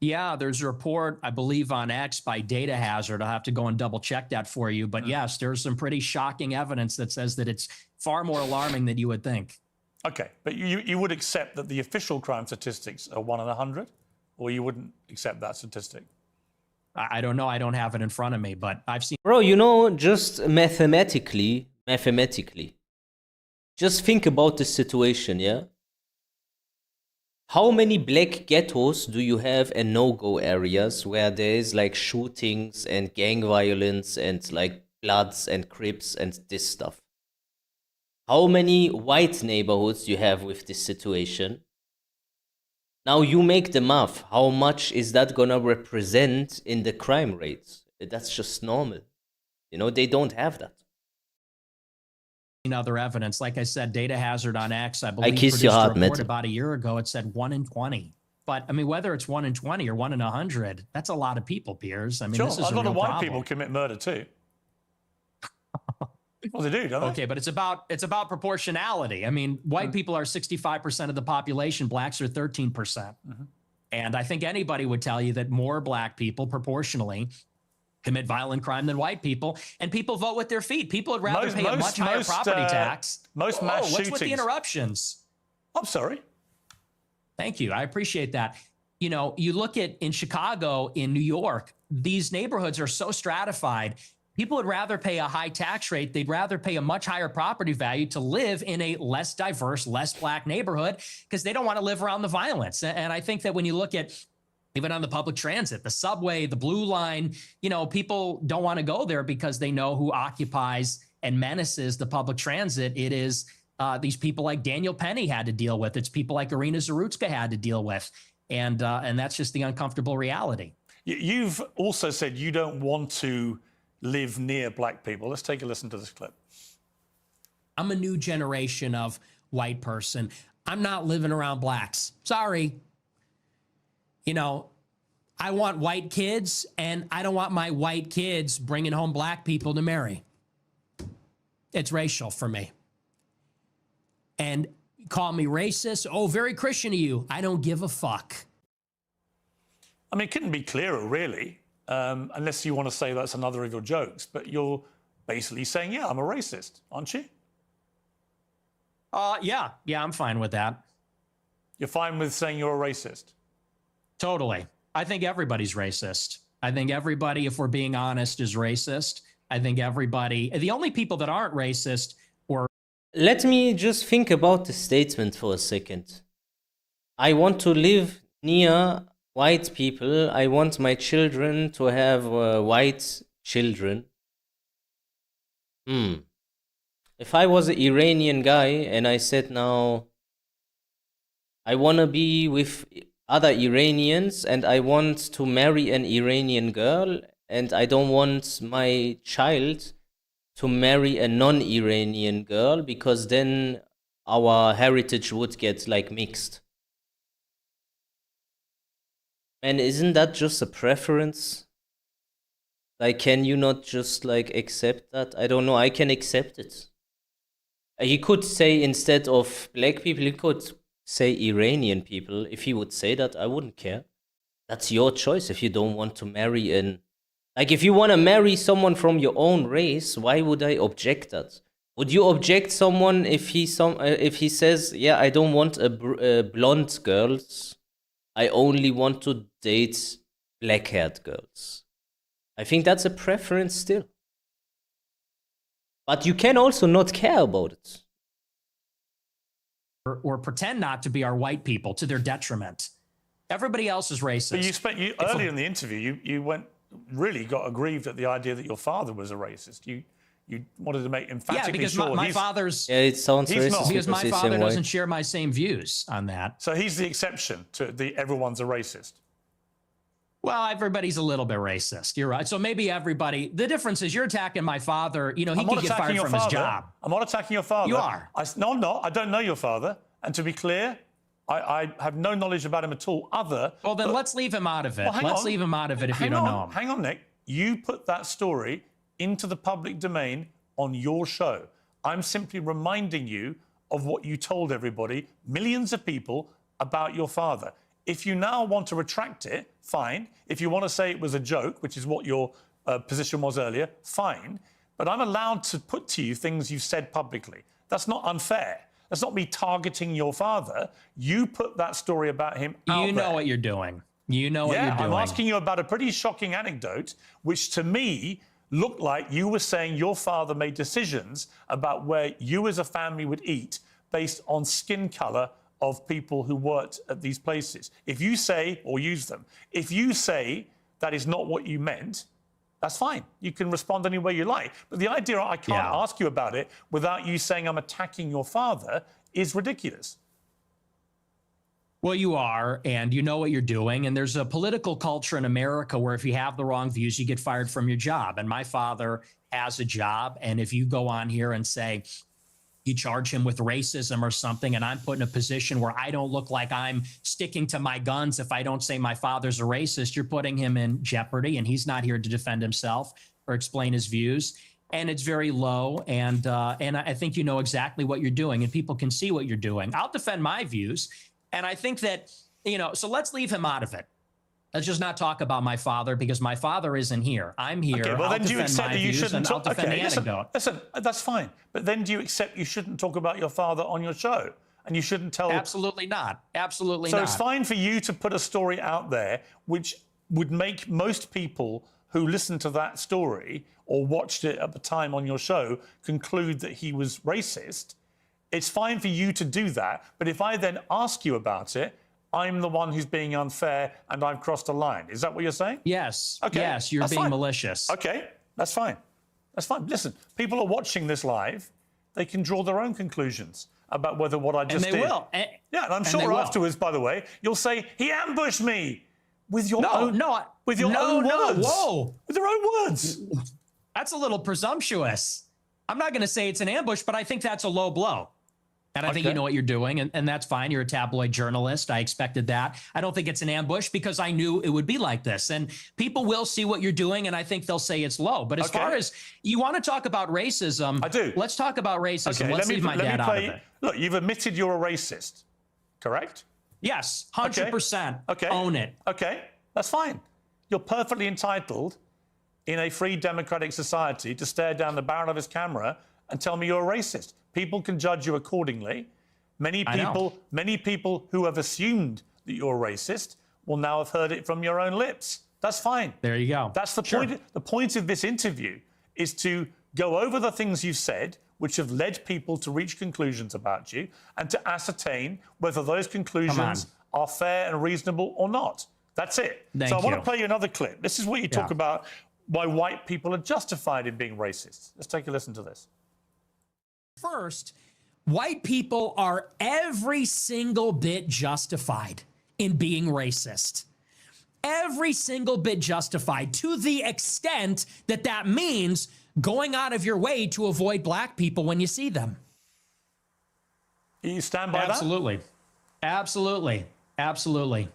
Yeah, there's a report, I believe, on X by Data Hazard. I'll have to go and double check that for you. But yes, there's some pretty shocking evidence that says that it's far more alarming than you would think. Okay, but you would accept that the official crime statistics are 1 in 100? Or you wouldn't accept that statistic? I don't know. I don't have it in front of me, but I've seen... Bro, just mathematically, just think about the situation, yeah? How many black ghettos do you have and no-go areas where there is like shootings and gang violence and like Bloods and Crips and this stuff? How many white neighborhoods you have with this situation? Now you make the math. How much is that gonna represent in the crime rates? That's just normal. They don't have that. Other evidence. Like I said, Data Hazard on X, I believe, kiss your heart, produced a report about a year ago. It said 1 in 20. But, I mean, whether it's 1 in 20 or 1 in 100, that's a lot of people, Piers. I mean, sure, this is a lot of white problem. people commit murder too. Well, they do, don't they? Okay, but it's about proportionality. I mean, white people are 65% of the population. Blacks are 13%. And I think anybody would tell you that more black people proportionally commit violent crime than white people, and people vote with their feet. People would rather pay a much higher property tax. Most mass shootings. What's with the interruptions? I'm sorry. Thank you. I appreciate that. You look at in Chicago, in New York, these neighborhoods are so stratified. People would rather pay a high tax rate. They'd rather pay a much higher property value to live in a less diverse, less black neighborhood because they don't want to live around the violence. And I think that when you look at even on the public transit, the subway, the blue line, people don't want to go there because they know who occupies and menaces the public transit. It is these people like Daniel Penny had to deal with. It's people like Irina Zarutska had to deal with. And that's just the uncomfortable reality. You've also said you don't want to live near black people. Let's take a listen to this clip. I'm a new generation of white person. I'm not living around blacks. Sorry. I want white kids, and I don't want my white kids bringing home black people to marry. It's racial for me. And call me racist. Oh, very Christian of you. I don't give a fuck. I mean, it couldn't be clearer, really, unless you want to say that's another of your jokes. But you're basically saying, yeah, I'm a racist, aren't you? Yeah, I'm fine with that. You're fine with saying you're a racist? Totally. I think everybody's racist. I think everybody, if we're being honest, is racist. I think everybody, the only people that aren't racist or. Let me just think about the statement for a second. I want to live near white people. I want my children to have white children. If I was an Iranian guy and I said now, I want to be with other Iranians and I want to marry an Iranian girl and I don't want my child to marry a non-Iranian girl because then our heritage would get like mixed. And isn't that just a preference? Like, can you not just like accept that? I don't know, I can accept it. He could say instead of black people, he could say Iranian people. If he would say that, I wouldn't care. That's your choice if you don't want to marry an... Like, if you want to marry someone from your own race, why would I object that? Would you object someone if he says, yeah, I don't want blonde girls, I only want to date black-haired girls? I think that's a preference still. But you can also not care about it. Or pretend not to be our white people to their detriment. Everybody else is racist. But earlier in the interview, you really got aggrieved at the idea that your father was a racist. You wanted to make emphatically because sure my father's... Yeah, it sounds racist. not. Because my father doesn't share my same views on that. So he's the exception to the everyone's a racist. Well, everybody's a little bit racist. You're right. So maybe everybody... The difference is you're attacking my father. You know, he could get fired from his job. I'm not attacking your father. You are. No, I'm not. I don't know your father. And to be clear, I have no knowledge about him at all Well, then let's leave him out of it. Let's leave him out of it if you don't know him. Hang on, Nick. You put that story into the public domain on your show. I'm simply reminding you of what you told everybody, millions of people, about your father. If you now want to retract it, fine. If you want to say it was a joke, which is what your position was earlier, fine. But I'm allowed to put to you things you've said publicly. That's not unfair. That's not me targeting your father. You put that story about him out there. You know what you're doing. You know what you're doing. I'm asking you about a pretty shocking anecdote, which to me looked like you were saying your father made decisions about where you as a family would eat based on skin color of people who worked at these places. If you say, or use them, if you say that is not what you meant, that's fine. You can respond any way you like. But the idea I can't ask you about it without you saying I'm attacking your father is ridiculous. Well, you are, and you know what you're doing. And there's a political culture in America where if you have the wrong views, you get fired from your job. And my father has a job. And if you go on here and say, you charge him with racism or something, and I'm put in a position where I don't look like I'm sticking to my guns if I don't say my father's a racist, you're putting him in jeopardy, and he's not here to defend himself or explain his views. And it's very low, and I think you know exactly what you're doing, and people can see what you're doing. I'll defend my views, and I think that, you know, so let's leave him out of it. Let's just not talk about my father because my father isn't here. I'm here. Okay, well, I'll then do you defend accept my that you views, shouldn't and I'll talk? defend Okay, the anecdote. listen, that's fine. But then do you accept you shouldn't talk about your father on your show? And you shouldn't tell... Absolutely not. Absolutely not. So not. it's fine for you to put a story out there which would make most people who listened to that story or watched it at the time on your show conclude that he was racist. It's fine for you to do that. But if I then ask you about it, I'm the one who's being unfair and I've crossed a line. Is that what you're saying? Yes. Okay. Yes, you're being malicious. Okay, that's fine. That's fine. Listen, people are watching this live. They can draw their own conclusions about whether what I just did... And they will. Yeah, and I'm sure afterwards, by the way, you'll say, he ambushed me with your own... With your own words. Whoa. With your own words. That's a little presumptuous. I'm not going to say it's an ambush, but I think that's a low blow. And I think you know what you're doing, and that's fine. You're a tabloid journalist. I expected that. I don't think it's an ambush because I knew it would be like this. And people will see what you're doing, and I think they'll say it's low. But as far as you want to talk about racism, I do. Let's talk about racism. Let's leave my dad out of it. Look, you've admitted you're a racist, correct? Yes, 100%. Okay. Own it. Okay, that's fine. You're perfectly entitled in a free democratic society to stare down the barrel of his camera and tell me you're a racist. People can judge you accordingly. Many people who have assumed that you're a racist will now have heard it from your own lips. That's fine. There you go. That's the point. The point of this interview is to go over the things you've said, which have led people to reach conclusions about you, and to ascertain whether those conclusions are fair and reasonable or not. That's it. So I want to play you another clip. This is what you talk about why white people are justified in being racist. Let's take a listen to this. First, white people are every single bit justified in being racist. Every single bit justified, to the extent that that means going out of your way to avoid black people when you see them. You stand by that? Absolutely. Absolutely. Absolutely.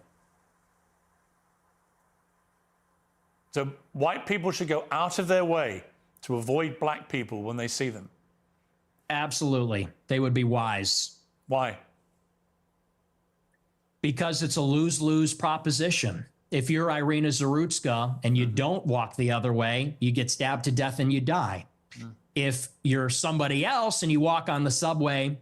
So white people should go out of their way to avoid black people when they see them? Absolutely. They would be wise. Why? Because it's a lose-lose proposition. If you're Irina Zarutska and you don't walk the other way, you get stabbed to death and you die. If you're somebody else and you walk on the subway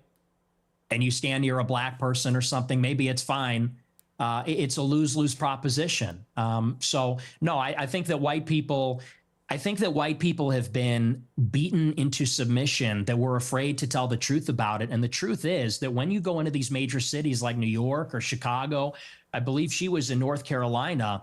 and you stand near a black person or something, maybe it's fine. It's a lose-lose proposition. So no, I think that white people have been beaten into submission, that we're afraid to tell the truth about it. And the truth is that when you go into these major cities like New York or Chicago, I believe she was in North Carolina,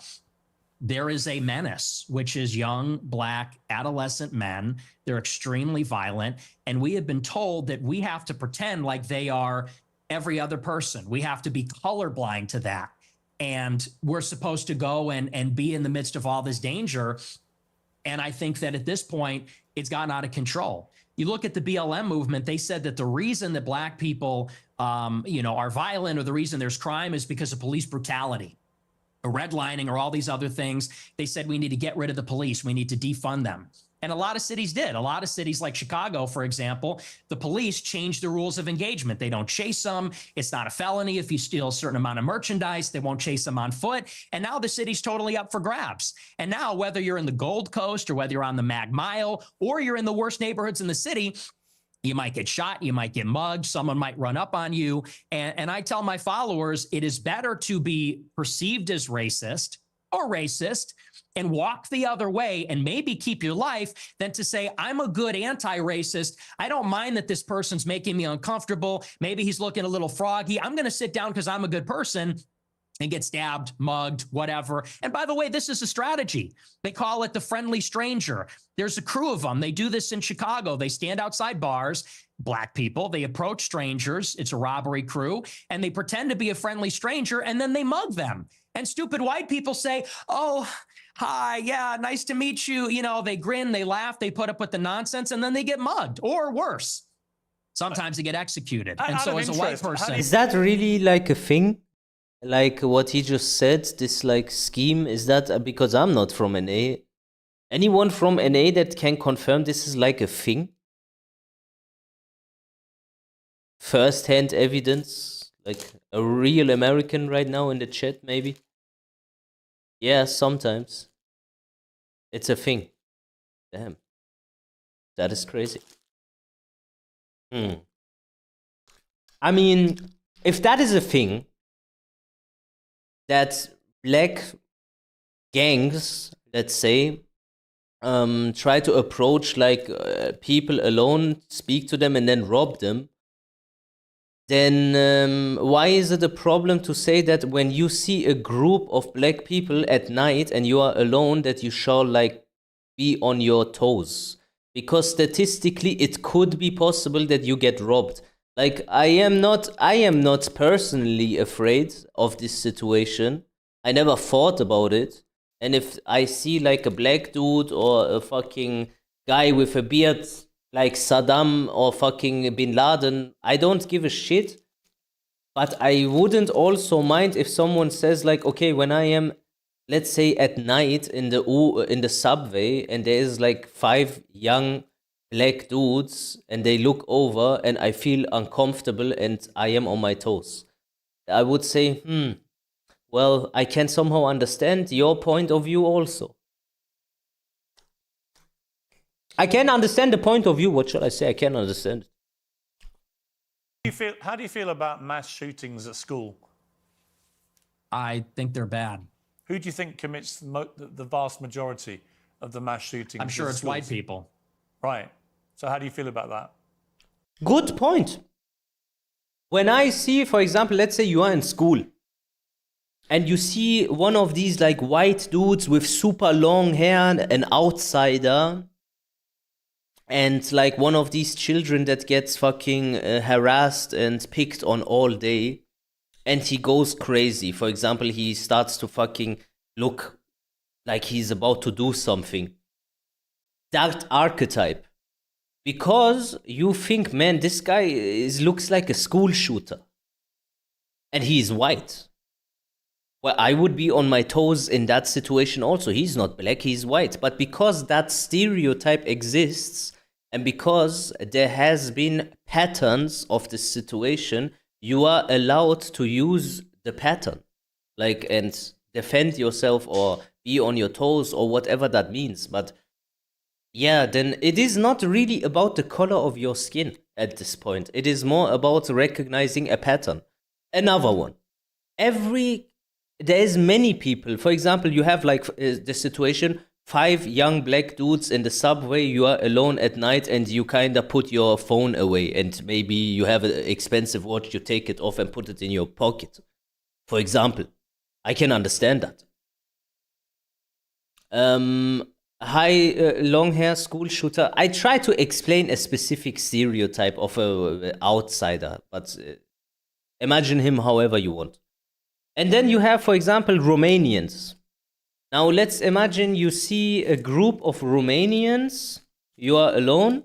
there is a menace, which is young, black, adolescent men. They're extremely violent. And we have been told that we have to pretend like they are every other person. We have to be colorblind to that. And we're supposed to go and be in the midst of all this danger. And I think that at this point, it's gotten out of control. You look at the BLM movement, they said that the reason that black people, are violent, or the reason there's crime, is because of police brutality, or redlining, or all these other things. They said we need to get rid of the police. We need to defund them. And a lot of cities did. A lot of cities like Chicago, for example, the police changed the rules of engagement. They don't chase them. It's not a felony if you steal a certain amount of merchandise. They won't chase them on foot. And now the city's totally up for grabs. And now, whether you're in the Gold Coast or whether you're on the Mag Mile or you're in the worst neighborhoods in the city, you might get shot, you might get mugged, someone might run up on you. And I tell my followers, it is better to be perceived as racist or racist and walk the other way and maybe keep your life than to say, I'm a good anti-racist. I don't mind that this person's making me uncomfortable. Maybe he's looking a little froggy. I'm going to sit down because I'm a good person, and get stabbed, mugged, whatever. And by the way, this is a strategy. They call it the friendly stranger. There's a crew of them. They do this in Chicago. They stand outside bars, black people. They approach strangers. It's a robbery crew. And they pretend to be a friendly stranger, and then they mug them. And stupid white people say, oh, hi, yeah, nice to meet you. You know, they grin, they laugh, they put up with the nonsense, and then they get mugged, or worse. Sometimes they get executed. And so as a white person... Is that really like a thing? Like what he just said, this like scheme, is that, because I'm not from NA, anyone from NA that can confirm this is like a thing? First-hand evidence, like a real American right now in the chat, maybe? Yeah, sometimes. It's a thing. Damn. That is crazy. I mean, if that is a thing, that black gangs, let's say, try to approach like people alone, speak to them, and then rob them, then why is it a problem to say that when you see a group of black people at night and you are alone, that you shall like be on your toes? Because statistically, it could be possible that you get robbed. Like, I am not personally afraid of this situation. I never thought about it. And if I see like a black dude or a fucking guy with a beard like Saddam or fucking Bin Laden, I don't give a shit. But I wouldn't also mind if someone says like, okay, when I am, let's say at night in the subway, and there is like 5 young black dudes, and they look over, and I feel uncomfortable, and I am on my toes. I would say, well, I can somehow understand your point of view also. I can understand the point of view. What shall I say? I can understand it. How do you feel about mass shootings at school? I think they're bad. Who do you think commits the vast majority of the mass shootings? I'm sure in it's schools? white people. Right. So how do you feel about that? Good point. When I see, for example, let's say you are in school and you see one of these like white dudes with super long hair, an outsider, and like one of these children that gets fucking harassed and picked on all day, and he goes crazy. For example, he starts to fucking look like he's about to do something. That archetype. Because you think, man, this guy looks like a school shooter. And he is white. Well, I would be on my toes in that situation also. He's not black, he's white. But because that stereotype exists, and because there has been patterns of this situation, you are allowed to use the pattern, like, and defend yourself or be on your toes or whatever that means. But yeah, then it is not really about the color of your skin at this point. It is more about recognizing a pattern. Another one. There's many people. For example, you have like the situation, 5 young black dudes in the subway, you are alone at night and you kind of put your phone away, and maybe you have an expensive watch, you take it off and put it in your pocket. For example, I can understand that. Long hair school shooter. I try to explain a specific stereotype of a outsider, but imagine him however you want. And then you have, for example, Romanians. Now let's imagine you see a group of Romanians, you are alone,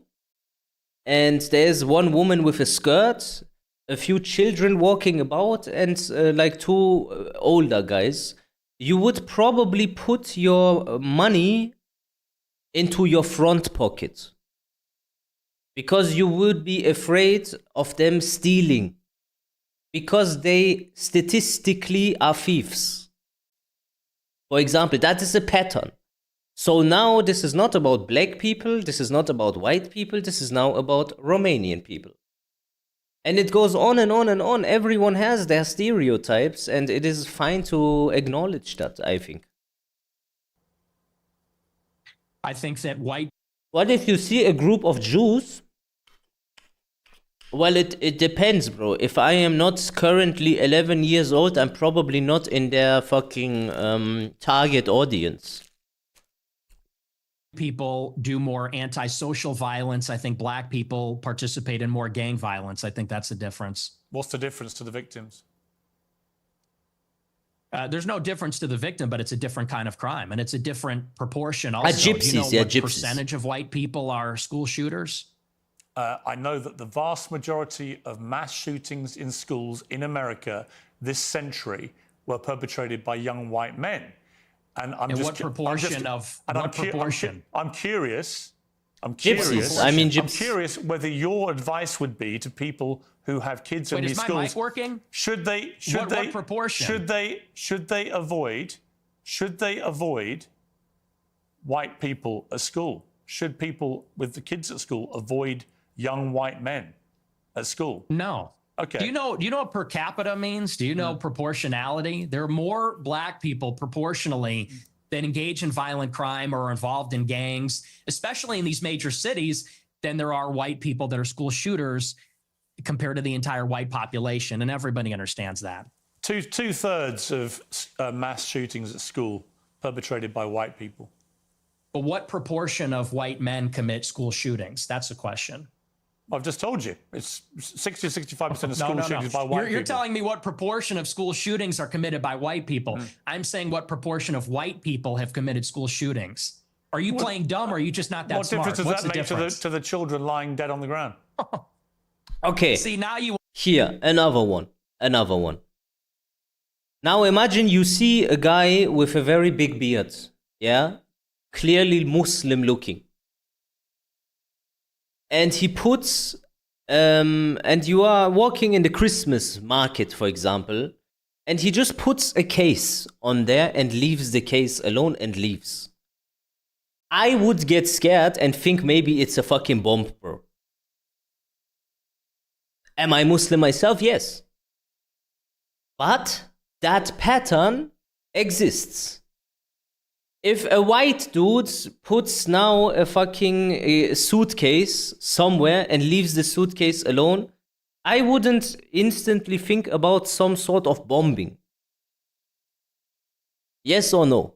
and there's one woman with a skirt, a few children walking about, and like 2 older guys. You would probably put your money into your front pocket because you would be afraid of them stealing, because they statistically are thieves. For example, that is a pattern. So now this is not about black people, this is not about white people, this is now about Romanian people. And it goes on and on and on. Everyone has their stereotypes, and it is fine to acknowledge that, I think. I think that white... What if you see a group of Jews? Well, it depends, bro. If I am not currently 11 years old, I'm probably not in their fucking target audience. People do more antisocial violence. I think black people participate in more gang violence. I think that's the difference. What's the difference to the victims? There's no difference to the victim, but it's a different kind of crime, and it's a different proportion also. Gypsies, do you know yeah, what gypsies. percentage of white people are school shooters? I know that the vast majority of mass shootings in schools in America this century were perpetrated by young white men. And I'm just what proportion of what proportion? I'm curious. Gypsies. I mean, I'm curious whether your advice would be to people who have kids in Wait, these is my schools. mic working? What proportion? Should they avoid white people at school? Should people with the kids at school avoid young white men at school? No. Okay. Do you know what per capita means? Do you know proportionality? There are more black people proportionally that engage in violent crime or are involved in gangs, especially in these major cities, than there are white people that are school shooters compared to the entire white population. And everybody understands that. Two-thirds of mass shootings at school perpetrated by white people. But what proportion of white men commit school shootings? That's the question. I've just told you. It's 60 to 65% of school shootings by white people. You're telling me what proportion of school shootings are committed by white people. I'm saying what proportion of white people have committed school shootings. Are you playing dumb, or are you just not that smart? What difference What's does the that make difference? to the children lying dead on the ground? Okay. See, now you... Here, another one. Now imagine you see a guy with a very big beard. Yeah? Clearly Muslim looking. And he puts, and you are walking in the Christmas market, for example, and he just puts a case on there and leaves the case alone and leaves. I would get scared and think maybe it's a fucking bomb, bro. Am I Muslim myself? Yes. But that pattern exists. If a white dude puts now a fucking suitcase somewhere and leaves the suitcase alone, I wouldn't instantly think about some sort of bombing. Yes or no?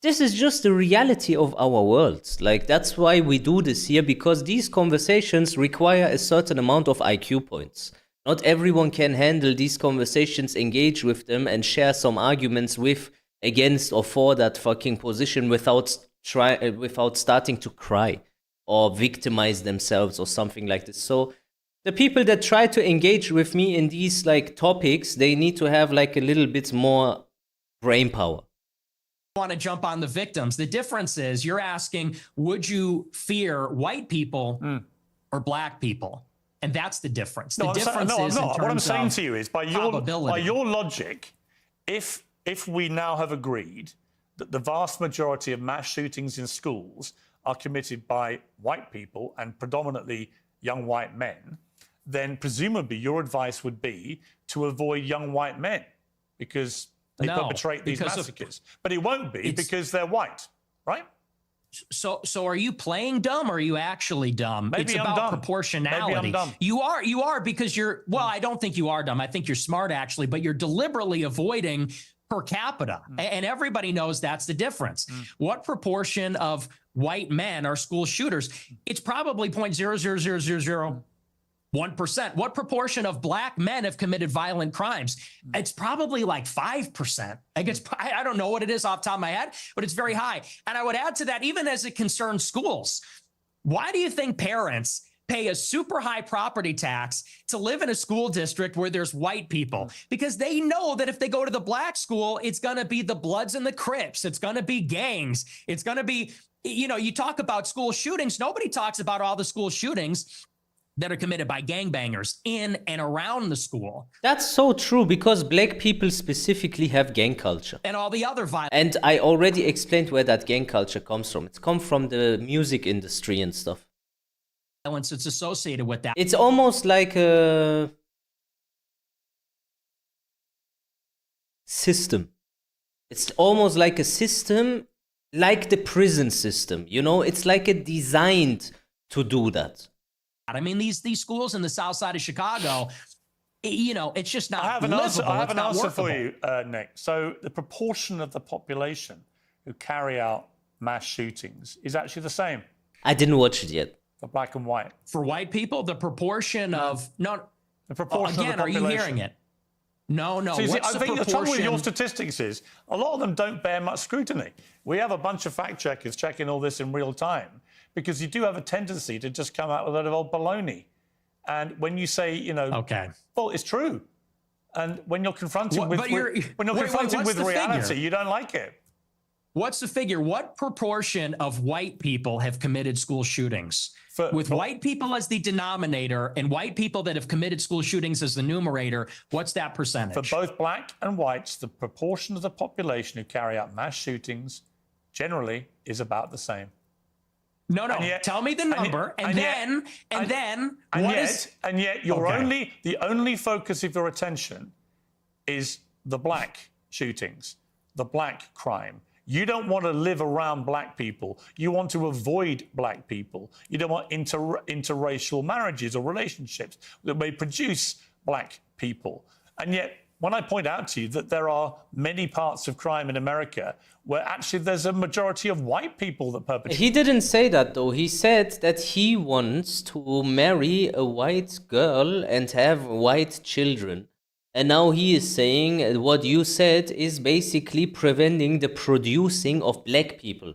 This is just the reality of our world. Like, that's why we do this here, because these conversations require a certain amount of IQ points. Not everyone can handle these conversations, engage with them, and share some arguments with, against, or for that fucking position without starting to cry or victimize themselves or something like this. So the people that try to engage with me in these like topics, they need to have like a little bit more brain power. Want to jump on the victims. The difference is you're asking, would you fear white people or black people? And that's the difference. The difference is in terms what I'm saying of to you is by your logic, if we now have agreed that the vast majority of mass shootings in schools are committed by white people and predominantly young white men, then presumably your advice would be to avoid young white men because they perpetrate these massacres. But it won't be because they're white, right? So are you playing dumb or are you actually dumb? Maybe it's I'm about dumb. proportionality. Maybe I'm dumb. You are because you're, well, I don't think you are dumb. I think you're smart actually, but you're deliberately avoiding per capita. And everybody knows that's the difference. What proportion of white men are school shooters? It's probably 0.00001%. What proportion of black men have committed violent crimes? It's probably like 5%. I don't know what it is off the top of my head, but it's very high. And I would add to that, even as it concerns schools, why do you think parents pay a super high property tax to live in a school district where there's white people? Because they know that if they go to the black school, it's going to be the Bloods and the Crips. It's going to be gangs. It's going to be, you know, you talk about school shootings. Nobody talks about all the school shootings that are committed by gangbangers in and around the school. That's so true, because black people specifically have gang culture. And all the other violence. And I already explained where that gang culture comes from. It's come from the music industry and stuff. Violence that's associated with that. It's almost like a system. It's almost like a system, like the prison system, you know? It's like a designed to do that. I mean, these schools in the south side of Chicago, you know, it's just not livable. I have an answer workable. for you, Nick. So the proportion of the population who carry out mass shootings is actually the same I didn't watch it yet. for black and white. For white people, the proportion of the proportion again, of the are you population. hearing it? No. See, What's I think the trouble with proportion? your statistics is a lot of them don't bear much scrutiny. We have a bunch of fact checkers checking all this in real time because you do have a tendency to just come out with a lot of old baloney. And when you say, you know, okay, well, it's true. And when you're confronted What- with but you're- when you're wait, confronted what's with the reality, figure? you don't like it. What's the figure? What proportion of white people have committed school shootings? With white people as the denominator and white people that have committed school shootings as the numerator, what's that percentage? For both black and whites, the proportion of the population who carry out mass shootings generally is about the same. No, yet- tell me the number, and then your Okay. the only focus of your attention is the black shootings, the black crime. You don't want to live around black people. You want to avoid black people. You don't want interracial marriages or relationships that may produce black people. And yet, when I point out to you that there are many parts of crime in America where actually there's a majority of white people that perpetrate. He didn't say that though. He said that he wants to marry a white girl and have white children. And now he is saying what you said is basically preventing the producing of black people.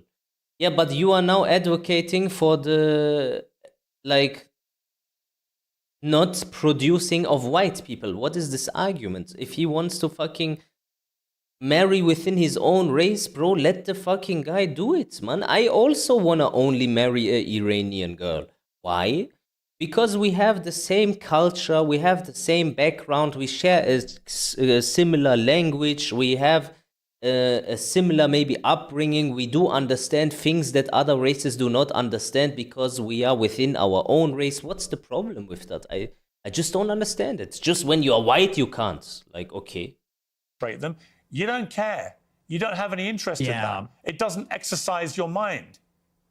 Yeah, but you are now advocating for the, like, not producing of white people. What is this argument? If he wants to fucking marry within his own race, bro, let the fucking guy do it, man. I also wanna only marry a Iranian girl. Why? Because we have the same culture, we have the same background, we share a similar language, we have a similar maybe upbringing, we do understand things that other races do not understand because we are within our own race. What's the problem with that? I just don't understand it. It's just when you are white, you can't. Like, okay. celebrate them. You don't care. You don't have any interest in that. It doesn't exercise your mind.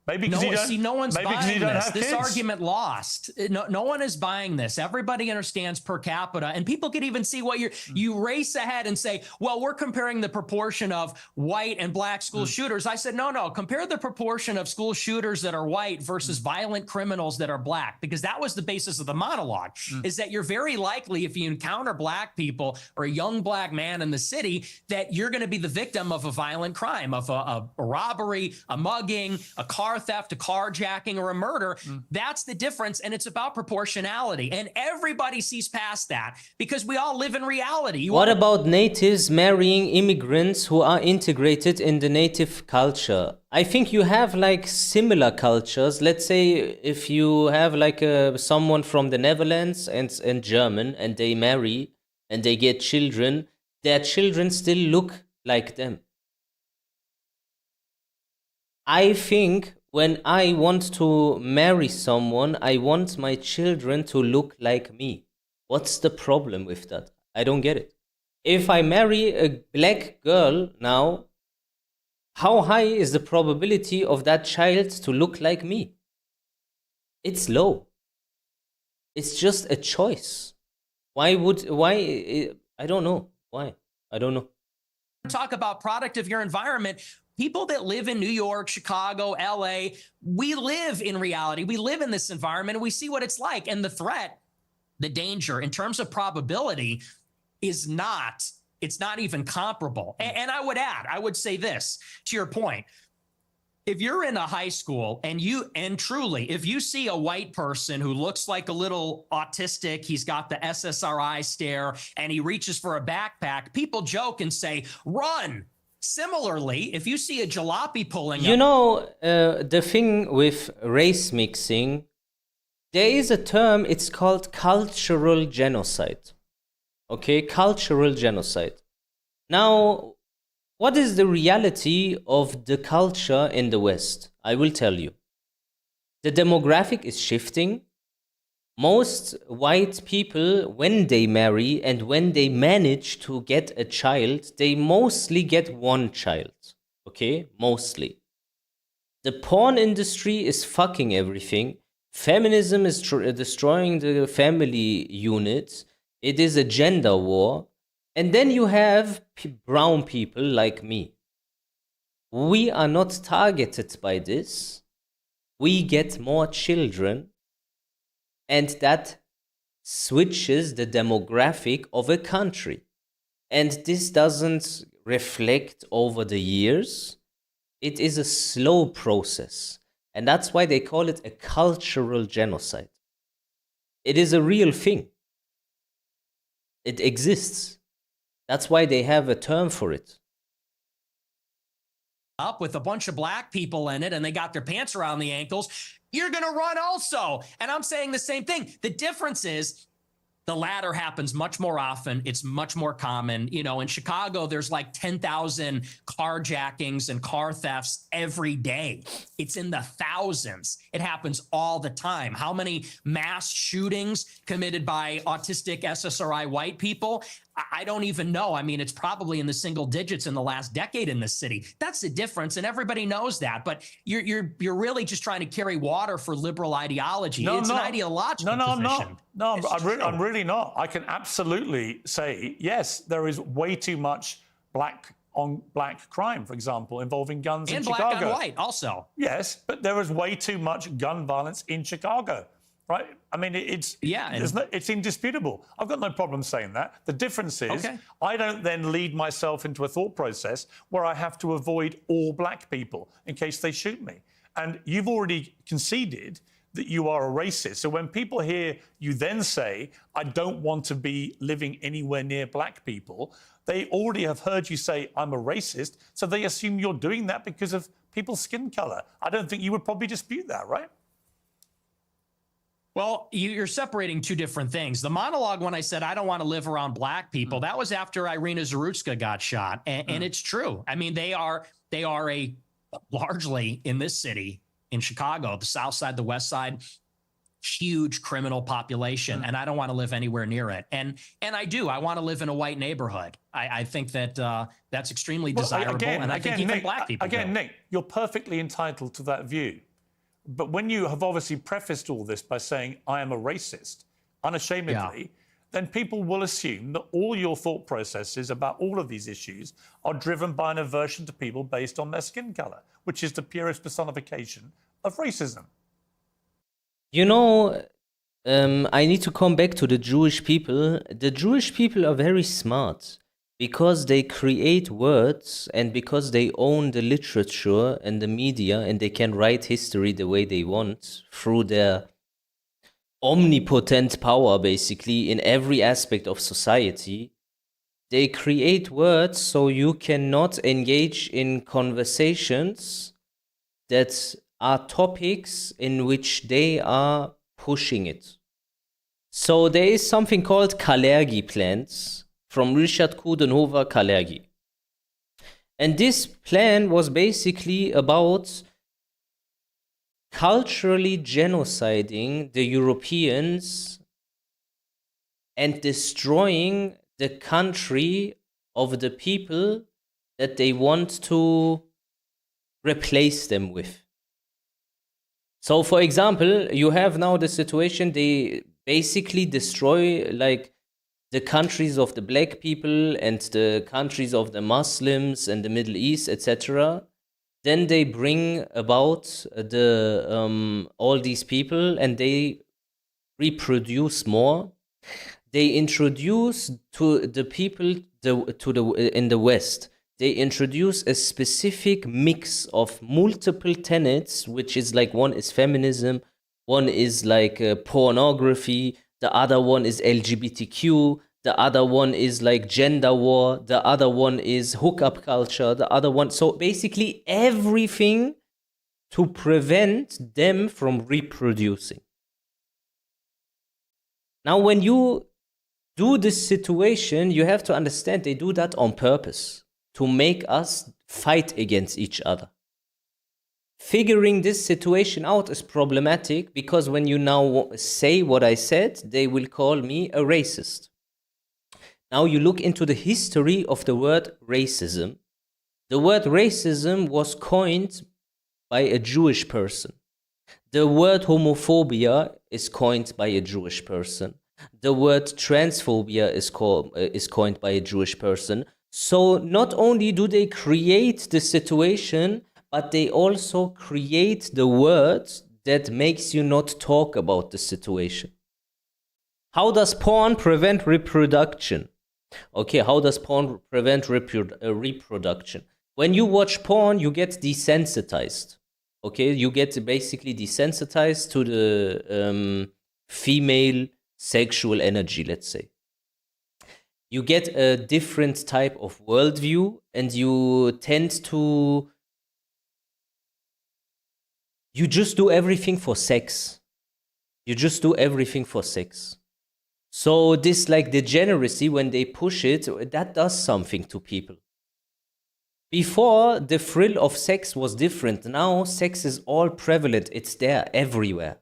Maybe because no one's buying this. This kids. argument lost. No one is buying this. Everybody understands per capita, and people can even see what you race ahead and say, well, we're comparing the proportion of white and black school shooters. I said, no, compare the proportion of school shooters that are white versus violent criminals that are black, because that was the basis of the monologue, is that you're very likely, if you encounter black people or a young black man in the city, that you're going to be the victim of a violent crime, of a robbery, a mugging, a car theft, a carjacking, or a murder. That's the difference, and it's about proportionality. And everybody sees past that because we all live in reality. What about natives marrying immigrants who are integrated in the native culture? I think you have like similar cultures. Let's say if you have like someone from the Netherlands and German, and they marry and they get children, their children still look like them. I think when I want to marry someone, I want my children to look like me. What's the problem with that? I don't get it. If I marry a black girl now, how high is the probability of that child to look like me? It's low. It's just a choice. Why? I don't know. Why? I don't know. Talk about product of your environment. People that live in New York, Chicago, LA, we live in reality. We live in this environment and we see what it's like. And the threat, the danger in terms of probability is it's not even comparable. And I would say this to your point. If you're in a high school and truly, if you see a white person who looks like a little autistic, he's got the SSRI stare and he reaches for a backpack, people joke and say, run. Similarly, if you see a jalopy pulling up... You know, the thing with race mixing, there is a term, it's called cultural genocide. Okay, cultural genocide. Now, what is the reality of the culture in the West? I will tell you. The demographic is shifting. Most white people, when they marry and when they manage to get a child, they mostly get one child. Okay? Mostly. The porn industry is fucking everything. Feminism is destroying the family unit. It is a gender war. And then you have brown people like me. We are not targeted by this. We get more children. And that switches the demographic of a country. And this doesn't reflect over the years. It is a slow process. And that's why they call it a cultural genocide. It is a real thing. It exists. That's why they have a term for it. Up with a bunch of black people in it and they got their pants around the ankles, you're going to run also. And I'm saying the same thing. The difference is the latter happens much more often. It's much more common. You know, in Chicago, there's like 10,000 carjackings and car thefts every day. It's in the thousands. It happens all the time. How many mass shootings committed by autistic SSRI white people? I don't even know. I mean, it's probably in the single digits in the last decade in this city. That's the difference, and everybody knows that. But you're really just trying to carry water for liberal ideology. It's an ideological position. No, I'm really not. I can absolutely say, yes, there is way too much black on black crime, for example, involving guns in Chicago. And black on white also. Yes, but there is way too much gun violence in Chicago. Right? I mean, it's indisputable. I've got no problem saying that. The difference is I don't then lead myself into a thought process where I have to avoid all black people in case they shoot me. And you've already conceded that you are a racist. So when people hear you then say, I don't want to be living anywhere near black people, they already have heard you say, I'm a racist. So they assume you're doing that because of people's skin color. I don't think you would probably dispute that, right? Well, you're separating two different things. The monologue, when I said I don't want to live around black people, that was after Irina Zarutska got shot. And it's true. I mean, they are largely in this city, in Chicago, the South Side, the West Side, huge criminal population, and I don't want to live anywhere near it. And I do. I want to live in a white neighborhood. I think that that's extremely desirable, and I think even Nick, black people do. Nick, you're perfectly entitled to that view. But when you have obviously prefaced all this by saying, I am a racist, unashamedly, then people will assume that all your thought processes about all of these issues are driven by an aversion to people based on their skin color, which is the purest personification of racism. You know, I need to come back to the Jewish people. The Jewish people are very smart because they create words and because they own the literature and the media and they can write history the way they want through their omnipotent power, basically, in every aspect of society. They create words so you cannot engage in conversations that are topics in which they are pushing it. So there is something called Kalergi plans from Richard Coudenhove Kalergi. And this plan was basically about culturally genociding the Europeans and destroying the country of the people that they want to replace them with. So, for example, you have now the situation, they basically destroy like the countries of the black people and the countries of the Muslims and the Middle East, etc. Then they bring about the all these people and they reproduce more. They introduce to the people in the West. They introduce a specific mix of multiple tenets, which is like one is feminism, one is like pornography, the other one is LGBTQ, the other one is like gender war, the other one is hookup culture, the other one. So basically everything to prevent them from reproducing. Now, when you do this situation, you have to understand they do that on purpose, to make us fight against each other. Figuring this situation out is problematic because when you now say what I said, they will call me a racist. Now you look into the history of the word racism. The word racism was coined by a Jewish person. The word homophobia is coined by a Jewish person. The word transphobia is coined by a Jewish person. So not only do they create the situation, but they also create the words that makes you not talk about the situation. How does porn prevent reproduction? Okay, how does porn prevent reproduction? When you watch porn, you get desensitized. Okay, you get basically desensitized to the female sexual energy, let's say. You get a different type of worldview and you tend to... You just do everything for sex. You just do everything for sex. So this like degeneracy, when they push it, that does something to people. Before, the thrill of sex was different. Now, sex is all prevalent. It's there everywhere,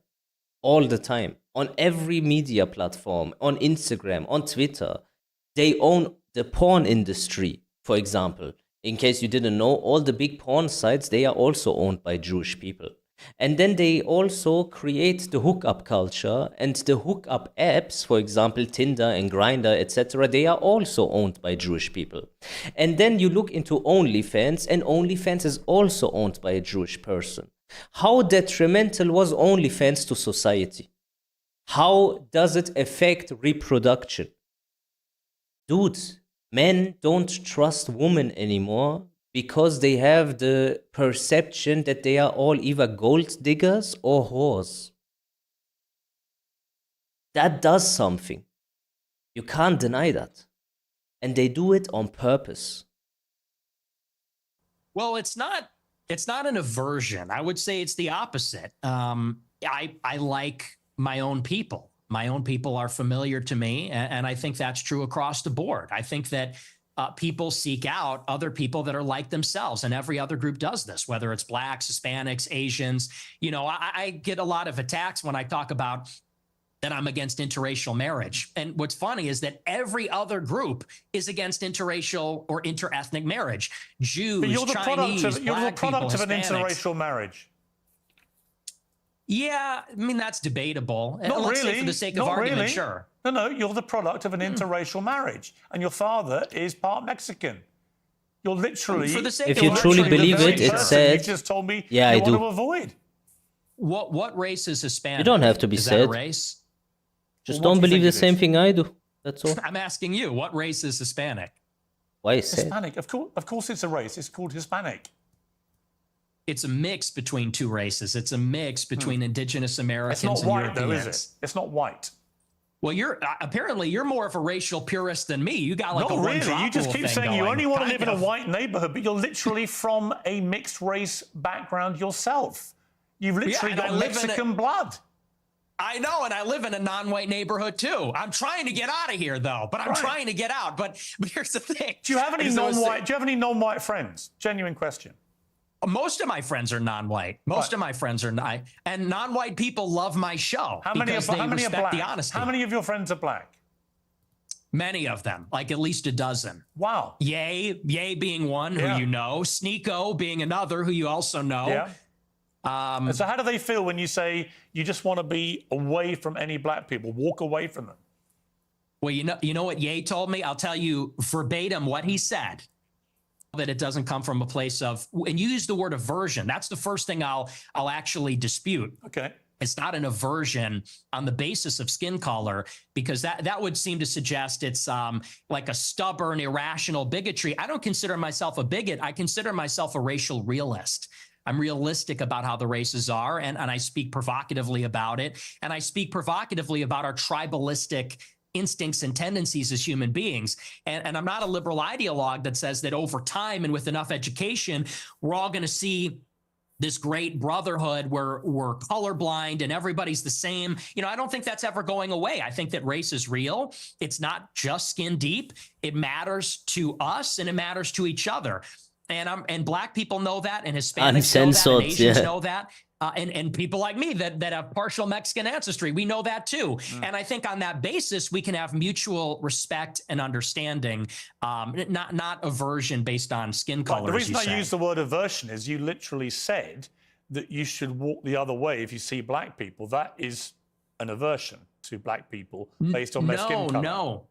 all the time, on every media platform, on Instagram, on Twitter. They own the porn industry, for example. In case you didn't know, all the big porn sites, they are also owned by Jewish people. And then they also create the hookup culture, and the hookup apps, for example, Tinder and Grindr, etc., they are also owned by Jewish people. And then you look into OnlyFans, and OnlyFans is also owned by a Jewish person. How detrimental was OnlyFans to society? How does it affect reproduction? Dude, men don't trust women anymore because they have the perception that they are all either gold diggers or whores. That does something. You can't deny that. And they do it on purpose. Well, it's not an aversion. I would say it's the opposite. I like my own people. My own people are familiar to me, and I think that's true across the board. I think that people seek out other people that are like themselves. And every other group does this, whether it's blacks, Hispanics, Asians. You know, I get a lot of attacks when I talk about that I'm against interracial marriage. And what's funny is that every other group is against interracial or interethnic marriage. Jews, but you're the Chinese, you're the product people, of an Hispanics. interracial marriage. Yeah, I mean, that's debatable. Not Let's really. say for the sake Not of argument, really. sure. No, you're the product of an interracial marriage, and your father is part Mexican. You're literally. For the sake If of you argument, truly believe it, it's sad. You just told me Yeah, you I want do. to avoid. What race is Hispanic? You don't have to be is sad. That a race? Just Well, what don't do you believe the think it same is? thing I do. That's all. I'm asking you, what race is Hispanic? Why is sad? Hispanic, of course, it's a race. It's called Hispanic. It's a mix between two races. It's a mix between indigenous Americans It's not and white, though, Europeans. is it? It's not white. Well, you're apparently you're more of a racial purist than me. You got like Not a really. one-drop You just rule keep thing saying you going, only want to kind live in a of. white neighborhood, but you're literally from a mixed race background yourself. You've literally and I got live in Mexican blood. I know, and I live in a non-white neighborhood too. I'm trying to get out of here though, but I'm Right. trying to get out. But here's the thing. Do you have any As I was non-white? Do you have any non-white friends? Genuine question. Most of my friends are non-white. Most of my friends are not, and non-white people love my show How many because are, they how many are respect black? the honesty. How many of your friends are black? Many of them, like at least a dozen. Wow. Ye being one Yeah. who you know, Sneeko being another who you also know. Yeah. And so how do they feel when you say you just want to be away from any black people, walk away from them? Well, you know what Ye told me? I'll tell you verbatim what he said. That it doesn't come from a place of, and you use the word aversion. That's the first thing I'll actually dispute. Okay. It's not an aversion on the basis of skin color, because that would seem to suggest it's like a stubborn, irrational bigotry. I don't consider myself a bigot. I consider myself a racial realist. I'm realistic about how the races are, and I speak provocatively about it. And I speak provocatively about our tribalistic instincts and tendencies as human beings. And I'm not a liberal ideologue that says that over time and with enough education, we're all going to see this great brotherhood where we're colorblind and everybody's the same. You know, I don't think that's ever going away. I think that race is real. It's not just skin deep. It matters to us and it matters to each other. And black people know that, and Hispanics know that, and Uncensored, Asians yeah. know that. And people like me that have partial Mexican ancestry, we know that too. And I think on that basis, we can have mutual respect and understanding, not aversion based on skin color. The as reason you I say. use the word aversion is you literally said that you should walk the other way if you see black people. That is an aversion to black people based on their skin color.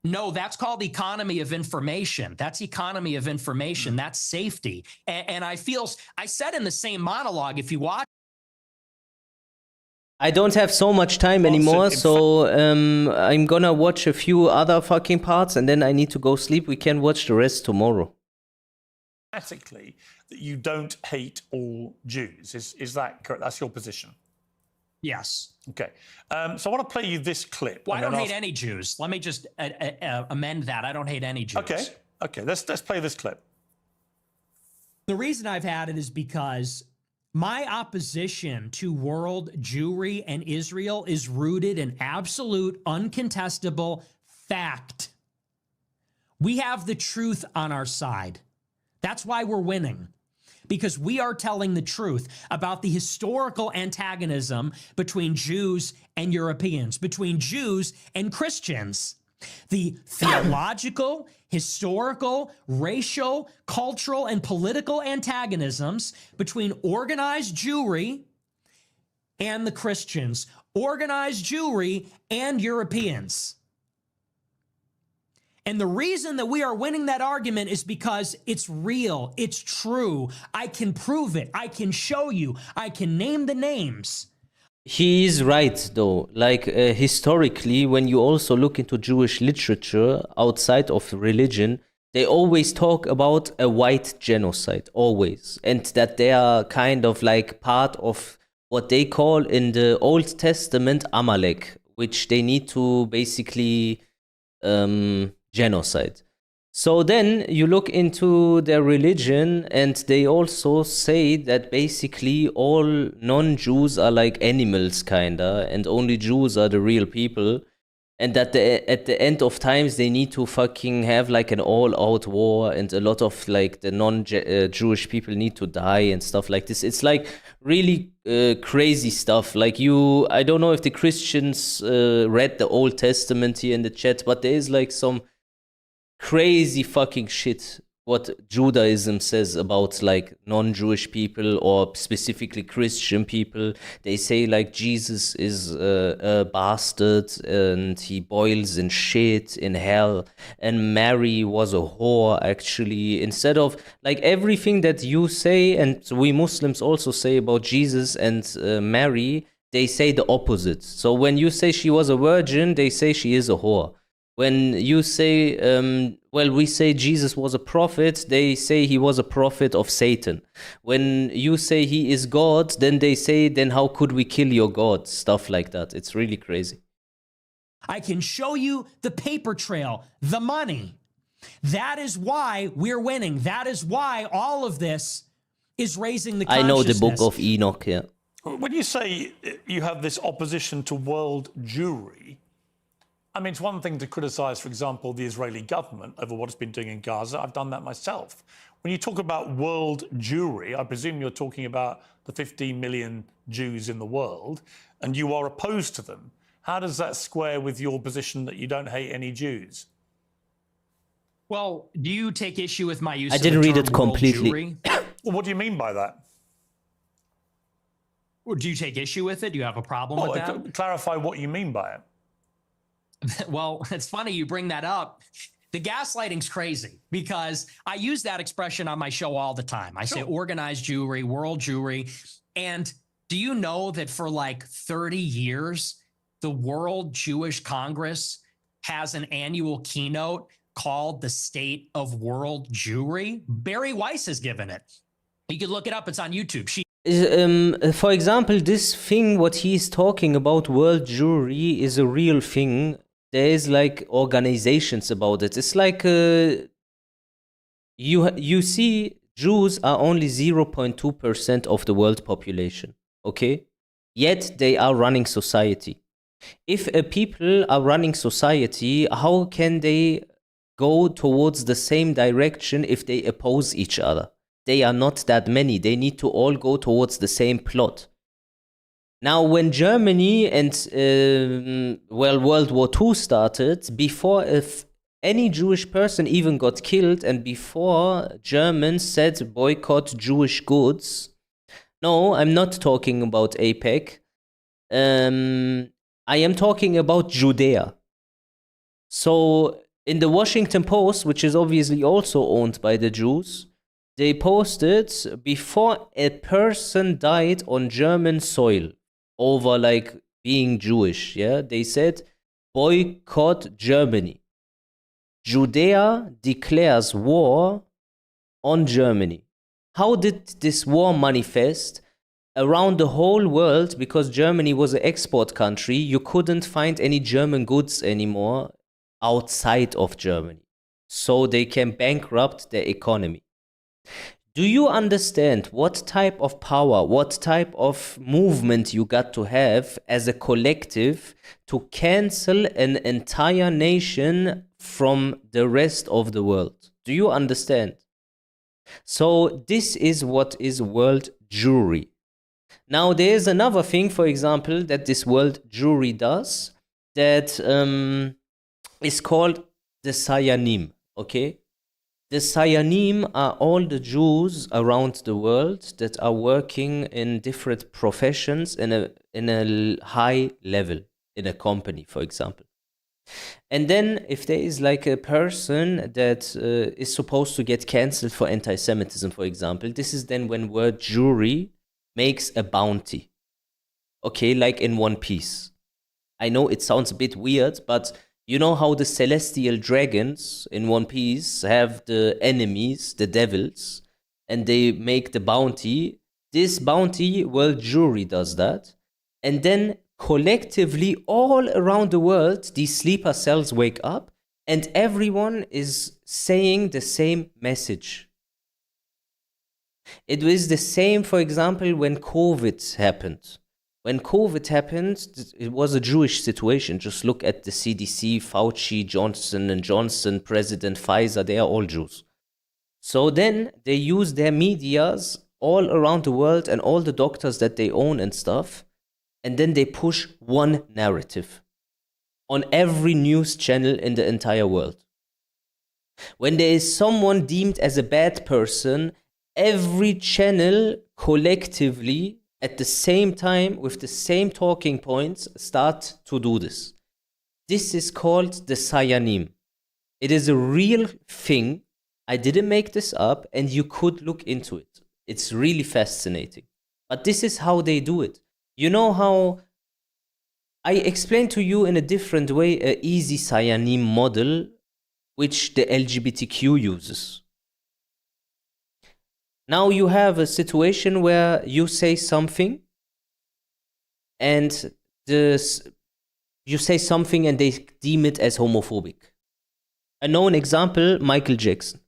No, that's called economy of information. That's economy of information. That's safety. And I said in the same monologue, if you watch. I don't have so much time anymore, so I'm gonna watch a few other fucking parts and then I need to go sleep. We can watch the rest tomorrow. Dramatically, that you don't hate all Jews. Is that correct? That's your position? Yes. Okay. So I want to play you this clip. Well, I and don't then hate any Jews. Let me just amend that. I don't hate any Jews. Okay. Let's play this clip. The reason I've had it is because my opposition to world Jewry and Israel is rooted in absolute, uncontestable fact. We have the truth on our side. That's why we're winning. Because we are telling the truth about the historical antagonism between Jews and Europeans, between Jews and Christians. The theological, historical, racial, cultural, and political antagonisms between organized Jewry and the Christians, organized Jewry and Europeans. And the reason that we are winning that argument is because it's real, it's true. I can prove it, I can show you, I can name the names. He's right, though. Like, historically, when you also look into Jewish literature outside of religion, they always talk about a white genocide, always. And that they are kind of like part of what they call in the Old Testament Amalek, which they need to basically genocide. So then you look into their religion and they also say that basically all non-Jews are like animals kinda and only Jews are the real people. and that at the end of times they need to fucking have like an all-out war, and a lot of like the non-Jewish people need to die and stuff like this. It's like really crazy stuff. Like I don't know if the Christians read the Old Testament here in the chat, but there is like some crazy fucking shit what Judaism says about like non-Jewish people, or specifically Christian people. They say like Jesus is a bastard and he boils in shit in hell, and Mary was a whore actually, instead of like everything that you say and we Muslims also say about Jesus and Mary, they say the opposite. So when you say she was a virgin, they say she is a whore. When you say, we say Jesus was a prophet, they say he was a prophet of Satan. When you say he is God, then they say, then how could we kill your God? Stuff like that. It's really crazy. I can show you the paper trail, the money. That is why we're winning. That is why all of this is raising the I know the consciousness. book of Enoch, yeah. When you say you have this opposition to world Jewry, I mean, it's one thing to criticize, for example, the Israeli government over what it's been doing in Gaza. I've done that myself. When you talk about world Jewry, I presume you're talking about the 15 million Jews in the world, and you are opposed to them. How does that square with your position that you don't hate any Jews? Well, do you take issue with my use I of didn't the read term it world completely. Jewry? Well, what do you mean by that? Or do you take issue with it? Do you have a problem with that? Clarify what you mean by it. Well, it's funny you bring that up. The gaslighting's crazy because I use that expression on my show all the time. I say organized Jewry, world Jewry. And do you know that for like 30 years, the World Jewish Congress has an annual keynote called the State of World Jewry? Barry Weiss has given it. You can look it up. It's on YouTube. For example, this thing, what he's talking about, world Jewry, is a real thing. There is like organizations about it. It's like you see, Jews are only 0.2% of the world population, okay? Yet they are running society. If a people are running society, how can they go towards the same direction if they oppose each other? They are not that many. They need to all go towards the same plot. Now, when Germany and, World War II started, before if any Jewish person even got killed, and before Germans said boycott Jewish goods, no, I'm not talking about AIPAC. I am talking about Judea. So, in the Washington Post, which is obviously also owned by the Jews, they posted before a person died on German soil over like being Jewish, yeah, they said boycott Germany. Judea declares war on Germany. How did this war manifest? Around the whole world, because Germany was an export country, you couldn't find any German goods anymore outside of Germany. So they can bankrupt their economy. Do you understand what type of power, what type of movement you got to have as a collective to cancel an entire nation from the rest of the world? Do you understand? So this is what is world Jewry. Now there's another thing, for example, that this world Jewry does that is called the Sayanim, okay? The Sayanim are all the Jews around the world that are working in different professions in a high level, in a company, for example. And then if there is like a person that is supposed to get cancelled for anti-Semitism, for example, this is then when world Jewry makes a bounty. Okay, like in One Piece. I know it sounds a bit weird, but you know how the celestial dragons in One Piece have the enemies, the devils, and they make the bounty. This bounty, world Jewry does that. And then collectively, all around the world, these sleeper cells wake up and everyone is saying the same message. It was the same, for example, when COVID happened. When COVID happened, it was a Jewish situation. Just look at the CDC, Fauci, Johnson & Johnson, President Pfizer, they are all Jews. So then they use their medias all around the world and all the doctors that they own and stuff, and then they push one narrative on every news channel in the entire world. When there is someone deemed as a bad person, every channel collectively at the same time with the same talking points start to do this. This is called the Sayanim. It is a real thing. I didn't make this up, and you could look into it. It's really fascinating. But this is how they do it. You know how I explained to you in a different way a easy Sayanim model which the LGBTQ uses. Now you have a situation where you say something and you say something and they deem it as homophobic. A known example, Michael Jackson.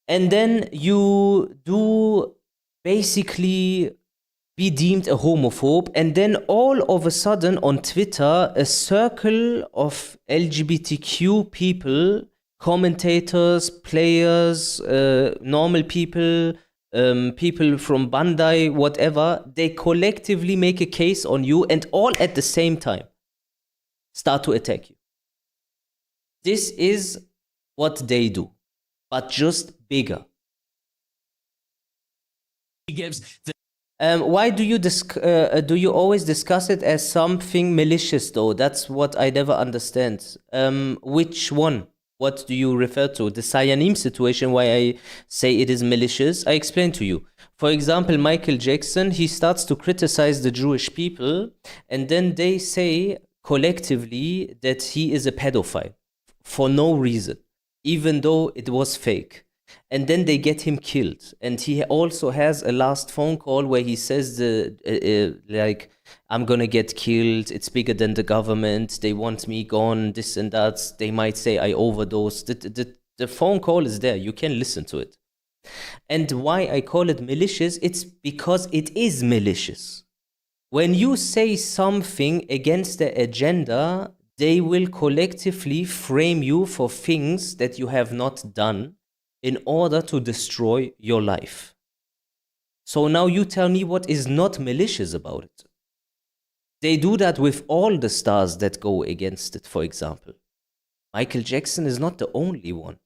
And then you do basically be deemed a homophobe, and then all of a sudden on Twitter, a circle of LGBTQ people, commentators, players, normal people, people from Bandai, whatever, they collectively make a case on you and all at the same time start to attack you. This is what they do, but just bigger. He gives the why do you always discuss it as something malicious though? That's what I never understand. Which one? What do you refer to? The Sayanim situation, why I say it is malicious? I explain to you. For example, Michael Jackson, he starts to criticize the Jewish people, and then they say collectively that he is a pedophile for no reason, even though it was fake. And then they get him killed. And he also has a last phone call where he says, like, I'm gonna get killed. It's bigger than the government. They want me gone, this and that. They might say I overdosed. The phone call is there. You can listen to it. And why I call it malicious, it's because it is malicious. When you say something against the agenda, they will collectively frame you for things that you have not done in order to destroy your life. So now you tell me what is not malicious about it. They do that with all the stars that go against it, for example. Michael Jackson is not the only one.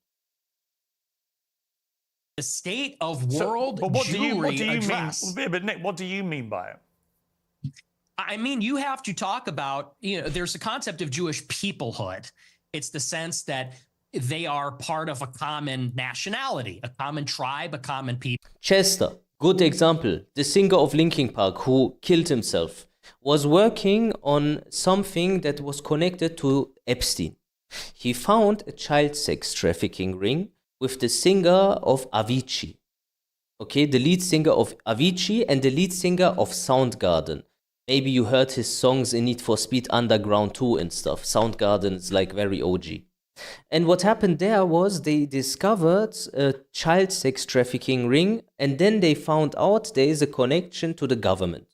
The state of world Jewry address. But Nick, what do you mean by it? I mean, you have to talk about, there's a concept of Jewish peoplehood. It's the sense that they are part of a common nationality, a common tribe, a common people. Chester, good example. The singer of Linkin Park who killed himself was working on something that was connected to Epstein. He found a child sex trafficking ring with the singer of Avicii. Okay, the lead singer of Avicii and the lead singer of Soundgarden. Maybe you heard his songs in Need for Speed Underground 2 and stuff. Soundgarden is like very OG. And what happened there was they discovered a child sex trafficking ring, and then they found out there is a connection to the government.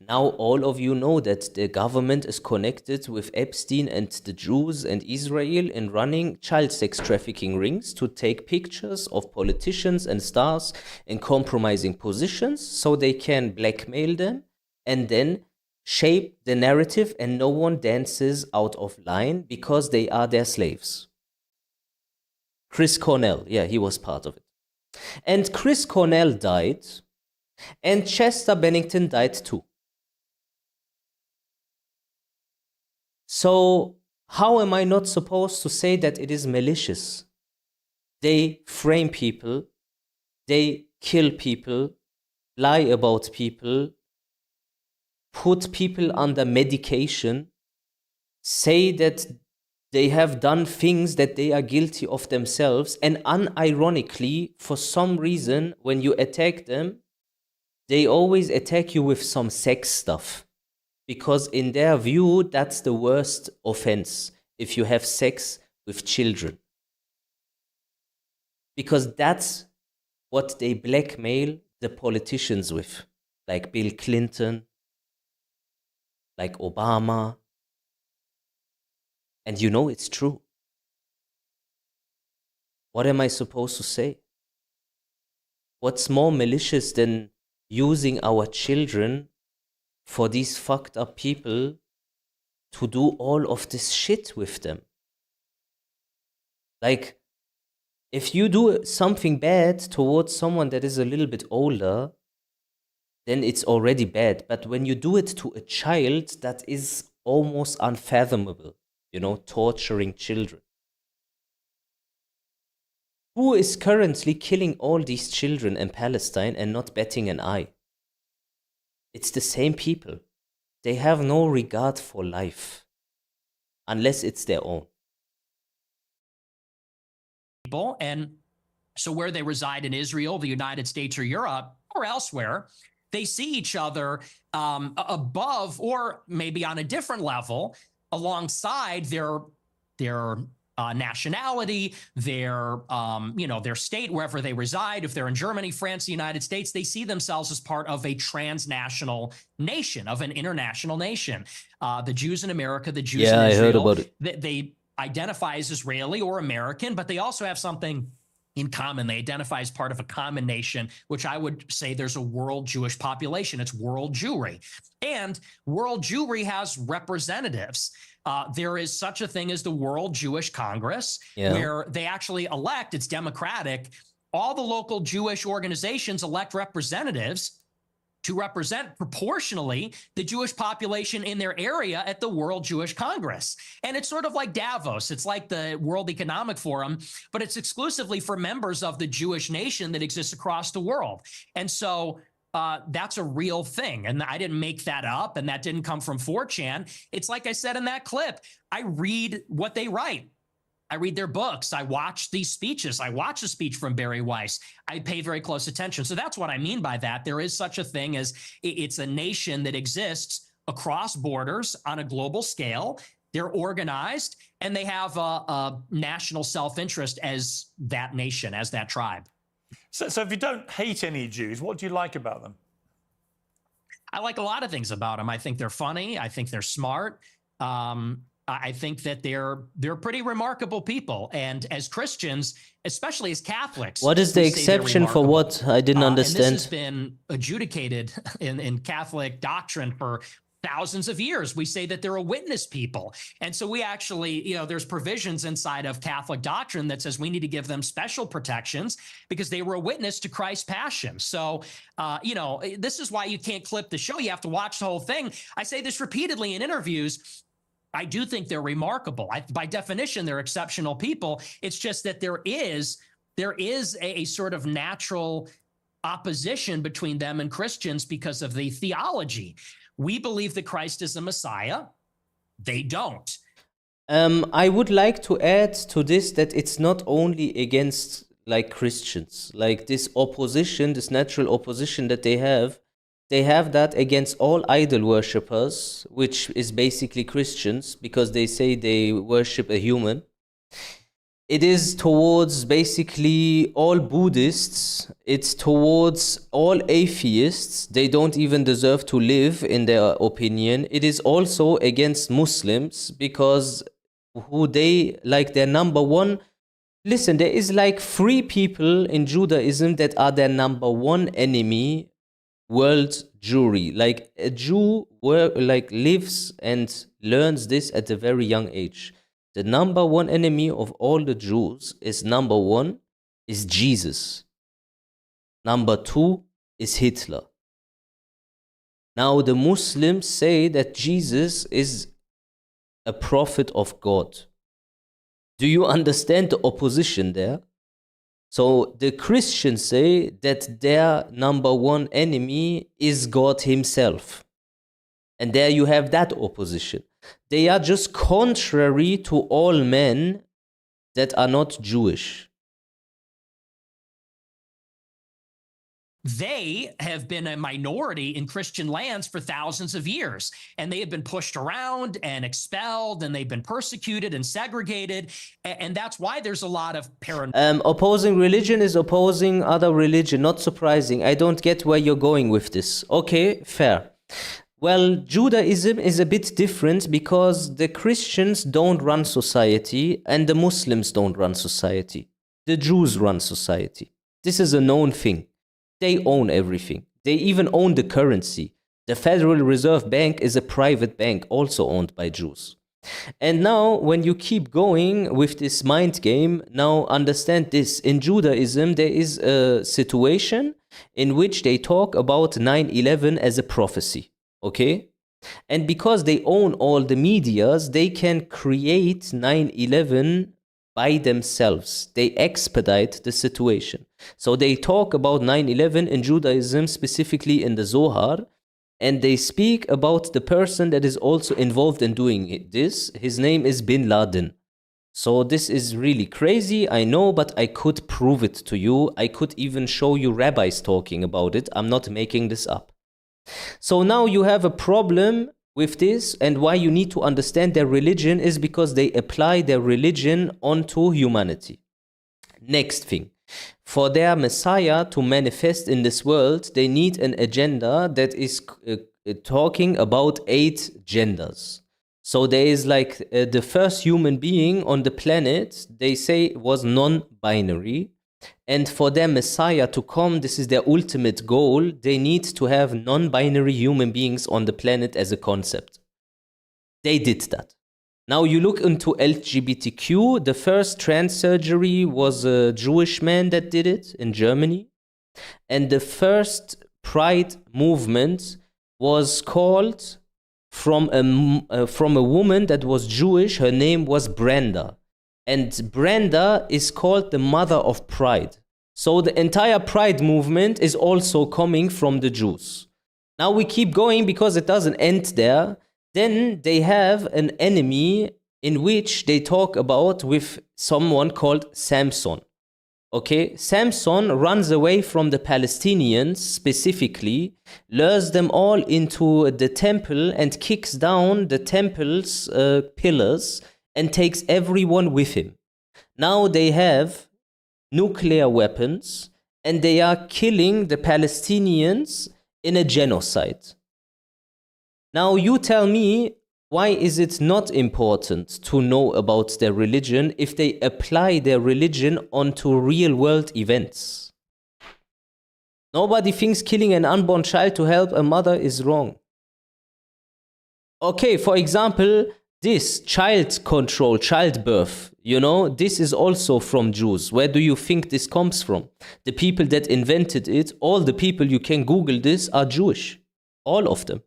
Now all of you know that the government is connected with Epstein and the Jews and Israel in running child sex trafficking rings to take pictures of politicians and stars in compromising positions so they can blackmail them and then shape the narrative, and no one dances out of line because they are their slaves. Chris Cornell, yeah, he was part of it. And Chris Cornell died, and Chester Bennington died too. So how am I not supposed to say that it is malicious? They frame people, they kill people, lie about people, put people under medication, say that they have done things that they are guilty of themselves, and unironically, for some reason, when you attack them, they always attack you with some sex stuff. Because in their view, that's the worst offense, if you have sex with children. Because that's what they blackmail the politicians with, like Bill Clinton, like Obama. And you know it's true. What am I supposed to say? What's more malicious than using our children for these fucked up people to do all of this shit with them? Like, if you do something bad towards someone that is a little bit older, then it's already bad. But when you do it to a child, that is almost unfathomable, you know, torturing children. Who is currently killing all these children in Palestine and not batting an eye? It's the same people. They have no regard for life, unless it's their own. And so where they reside in Israel, the United States, or Europe, or elsewhere, they see each other above, or maybe on a different level, alongside their nationality, their state, wherever they reside. If they're in Germany, France, the United States, they see themselves as part of a transnational nation, of an international nation. The Jews in America, the Jews in Israel, I heard about it. They identify as Israeli or American, but they also have something in common. They identify as part of a common nation, which I would say there's a world Jewish population. It's world Jewry. And world Jewry has representatives. There is such a thing as the World Jewish Congress, where they actually elect, it's democratic, all the local Jewish organizations elect representatives to represent proportionally the Jewish population in their area at the World Jewish Congress. And it's sort of like Davos. It's like the World Economic Forum, but it's exclusively for members of the Jewish nation that exists across the world. And so that's a real thing. And I didn't make that up, and that didn't come from 4chan. It's like I said in that clip, I read what they write. I read their books. I watch these speeches. I watch a speech from Barry Weiss. I pay very close attention. So that's what I mean by that. There is such a thing as it's a nation that exists across borders on a global scale. They're organized, and they have a national self-interest as that nation, as that tribe. So if you don't hate any Jews, what do you like about them? I like a lot of things about them. I think they're funny. I think they're smart. I think that they're pretty remarkable people. And as Christians, especially as Catholics, what is the exception for what? I didn't understand. And this has been adjudicated in Catholic doctrine for thousands of years. We say that they're a witness people. And so we actually, there's provisions inside of Catholic doctrine that says we need to give them special protections because they were a witness to Christ's passion. So, this is why you can't clip the show. You have to watch the whole thing. I say this repeatedly in interviews. I do think they're remarkable. By definition, they're exceptional people. It's just that there is a sort of natural opposition between them and Christians because of the theology. We believe that Christ is a Messiah. They don't. I would like to add to this that it's not only against like Christians, like this opposition, this natural opposition that they have that against all idol worshippers, which is basically Christians, because they say they worship a human. It is towards basically all Buddhists. It's towards all atheists. They don't even deserve to live, in their opinion. It is also against Muslims, because who they, like, their number one. Listen, there is like 3 people in Judaism that are their number one enemy. World Jewry. Like, a Jew lives and learns this at a very young age. The number one enemy of all the Jews is, number 1 is Jesus. Number 2 is Hitler. Now the Muslims say that Jesus is a prophet of God. Do you understand the opposition there? So the Christians say that their number one enemy is God himself. And there you have that opposition. They are just contrary to all men that are not Jewish. They have been a minority in Christian lands for thousands of years, and they have been pushed around and expelled, and they've been persecuted and segregated, and that's why there's a lot of paranoia. Opposing religion is opposing other religion. Not surprising. I don't get where you're going with this. Okay, fair. Well, Judaism is a bit different because the Christians don't run society and the Muslims don't run society. The Jews run society. This is a known thing. They own everything. They even own the currency. The Federal Reserve Bank is a private bank also owned by Jews. And now, when you keep going with this mind game, now understand this. In Judaism, there is a situation in which they talk about 9/11 as a prophecy. Okay? And because they own all the medias, they can create 9/11 by themselves. They expedite the situation. So they talk about 9/11 in Judaism, specifically in the Zohar, and they speak about the person that is also involved in doing this. His name is Bin Laden. So this is really crazy, I know, but I could prove it to you. I could even show you rabbis talking about it. I'm not making this up. So now you have a problem with this, and why you need to understand their religion is because they apply their religion onto humanity. Next thing. For their Messiah to manifest in this world, they need an agenda that is talking about 8 genders. So there is like the first human being on the planet, they say was non-binary. And for their Messiah to come, this is their ultimate goal, they need to have non-binary human beings on the planet as a concept. They did that. Now you look into LGBTQ, the first trans surgery was a Jewish man that did it in Germany. And the first pride movement was called from a woman that was Jewish. Her name was Brenda. And Brenda is called the mother of pride. So the entire pride movement is also coming from the Jews. Now we keep going because it doesn't end there. Then they have an enemy in which they talk about with someone called Samson. Okay, Samson runs away from the Palestinians specifically, lures them all into the temple and kicks down the temple's pillars and takes everyone with him. Now they have nuclear weapons and they are killing the Palestinians in a genocide. Now you tell me, why is it not important to know about their religion if they apply their religion onto real world events? Nobody thinks killing an unborn child to help a mother is wrong. Okay, for example, this child control, childbirth, you know, this is also from Jews. Where do you think this comes from? The people that invented it, all the people you can Google this are Jewish. All of them.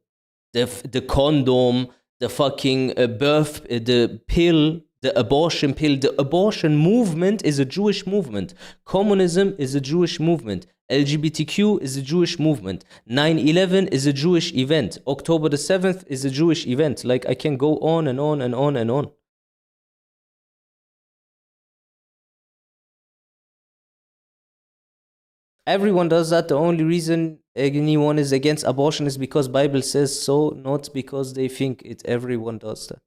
The condom, the fucking birth, the pill, the abortion pill. The abortion movement is a Jewish movement. Communism is a Jewish movement. LGBTQ is a Jewish movement. 9/11 is a Jewish event. October the 7th is a Jewish event. Like, I can go on and on and on and on. Everyone does that. The only reason anyone is against abortion is because Bible says so, not because they think it. Everyone does that.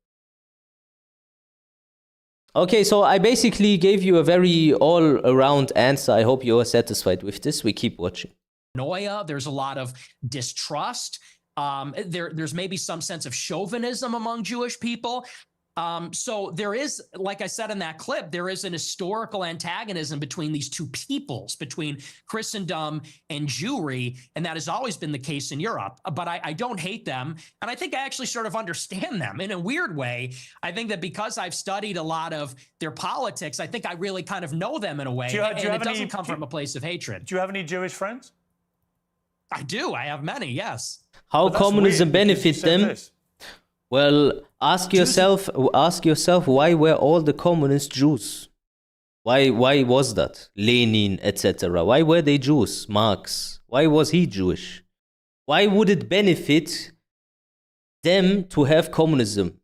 Okay, so I basically gave you a very all-around answer. I hope you are satisfied with this. We keep watching. Paranoia. There's a lot of distrust. There's maybe some sense of chauvinism among Jewish people. So there is, like I said in that clip, there is an historical antagonism between these two peoples, between Christendom and Jewry, and that has always been the case in Europe. But I don't hate them, and I think I actually sort of understand them in a weird way. I think that because I've studied a lot of their politics, I think I really kind of know them in a way, and it doesn't come from a place of hatred. Do you have any Jewish friends? I do. I have many, yes. How communism benefits them? Well, ask yourself, why were all the communists Jews? Why was that? Lenin, etc. Why were they Jews? Marx. Why was he Jewish? Why would it benefit them to have communism?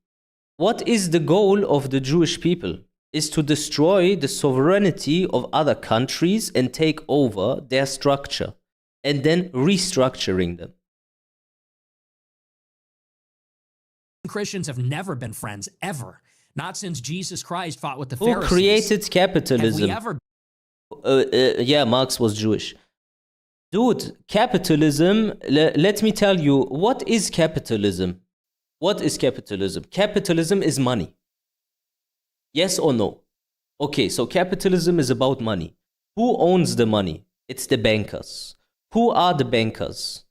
What is the goal of the Jewish people? Is to destroy the sovereignty of other countries and take over their structure, and then restructuring them. Christians have never been friends, ever. Not since Jesus Christ fought with the Who Pharisees. created capitalism? Have we ever... Yeah, Marx was Jewish. Dude, capitalism, let me tell you, what is capitalism? What is capitalism? Capitalism is money. Yes or no? Okay, so capitalism is about money. Who owns the money? It's the bankers. Who are the bankers?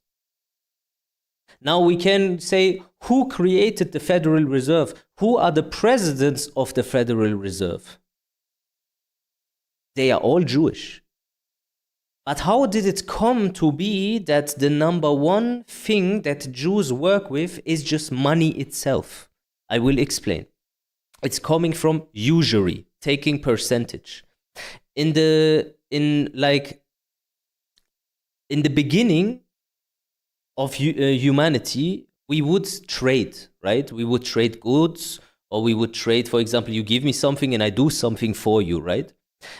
Now we can say, who created the Federal Reserve? Who are the presidents of the Federal Reserve? They are all Jewish. But how did it come to be that the number one thing that Jews work with is just money itself? I will explain. It's coming from usury, taking percentage. In the beginning of humanity, we would trade, right? We would trade goods, or we would trade, for example, you give me something and I do something for you, right?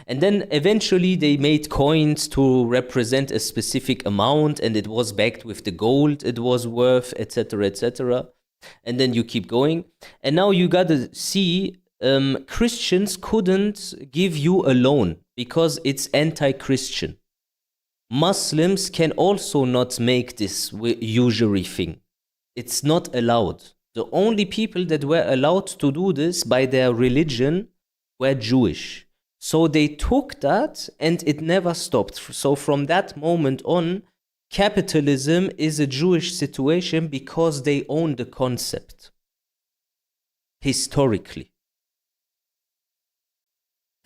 And then eventually they made coins to represent a specific amount, and it was backed with the gold it was worth, etc., etc. And then you keep going. And now you gotta see, Christians couldn't give you a loan because it's anti-Christian. Muslims can also not make this usury thing. It's not allowed. The only people that were allowed to do this by their religion were Jewish. So they took that and it never stopped. So from that moment on, capitalism is a Jewish situation because they own the concept. Historically.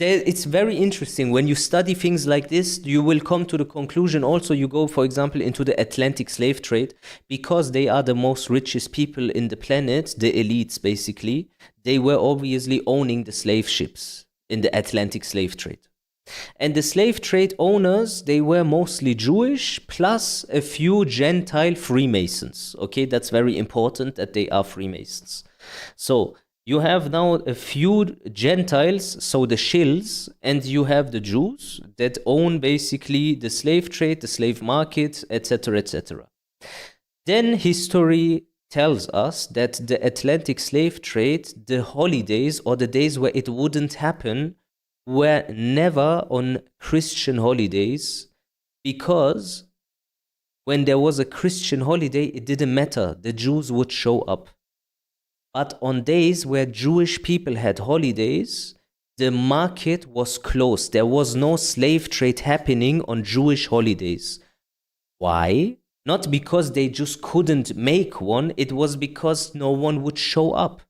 It's very interesting. When you study things like this, you will come to the conclusion also, you go, for example, into the Atlantic slave trade, because they are the most richest people in the planet, the elites basically, they were obviously owning the slave ships in the Atlantic slave trade. And the slave trade owners, they were mostly Jewish, plus a few Gentile Freemasons. Okay, that's very important that they are Freemasons. So you have now a few Gentiles, so the shills, and you have the Jews that own basically the slave trade, the slave market, etc., etc. Then history tells us that the Atlantic slave trade, the holidays or the days where it wouldn't happen, were never on Christian holidays, because when there was a Christian holiday, it didn't matter. The Jews would show up. But on days where Jewish people had holidays, the market was closed. There was no slave trade happening on Jewish holidays. Why? Not because they just couldn't make one, it was because no one would show up.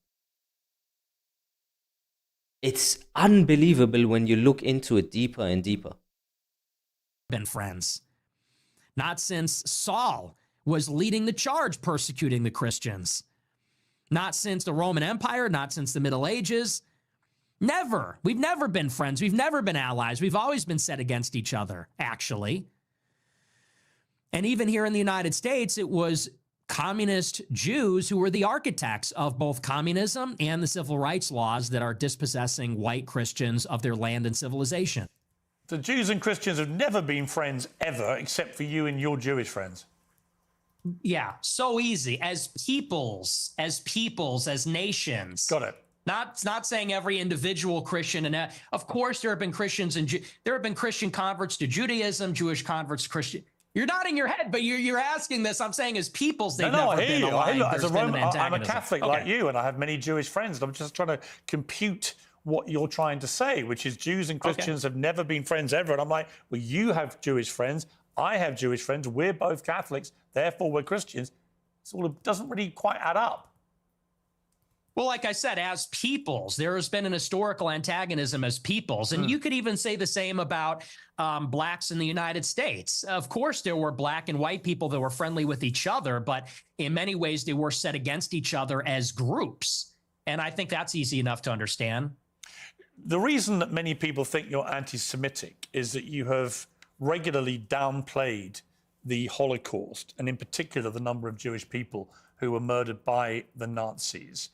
It's unbelievable when you look into it deeper and deeper. Been friends. Not since Saul was leading the charge persecuting the Christians. Not since the Roman Empire, not since the Middle Ages. Never. We've never been friends. We've never been allies. We've always been set against each other, actually. And even here in the United States, it was communist Jews who were the architects of both communism and the civil rights laws that are dispossessing white Christians of their land and civilization. The Jews and Christians have never been friends ever, except for you and your Jewish friends. Yeah, so easy. As peoples, as nations. Got it. Not saying every individual Christian, and of course there have been Christians and there have been Christian converts to Judaism, Jewish converts to Christian. You're nodding your head, but you're asking this. I'm saying as peoples, they've never been aligned. As a Roman, I'm a Catholic okay. like you, and I have many Jewish friends. I'm just trying to compute what you're trying to say, which is Jews and Christians have never been friends ever. And I'm like, well, you have Jewish friends. I have Jewish friends. We're both Catholics. Therefore, we're Christians. So it doesn't really quite add up. Well, like I said, as peoples, there has been an historical antagonism as peoples. And you could even say the same about blacks in the United States. Of course, there were black and white people that were friendly with each other, but in many ways, they were set against each other as groups. And I think that's easy enough to understand. The reason that many people think you're anti-Semitic is that you have regularly downplayed the Holocaust, and in particular, the number of Jewish people who were murdered by the Nazis.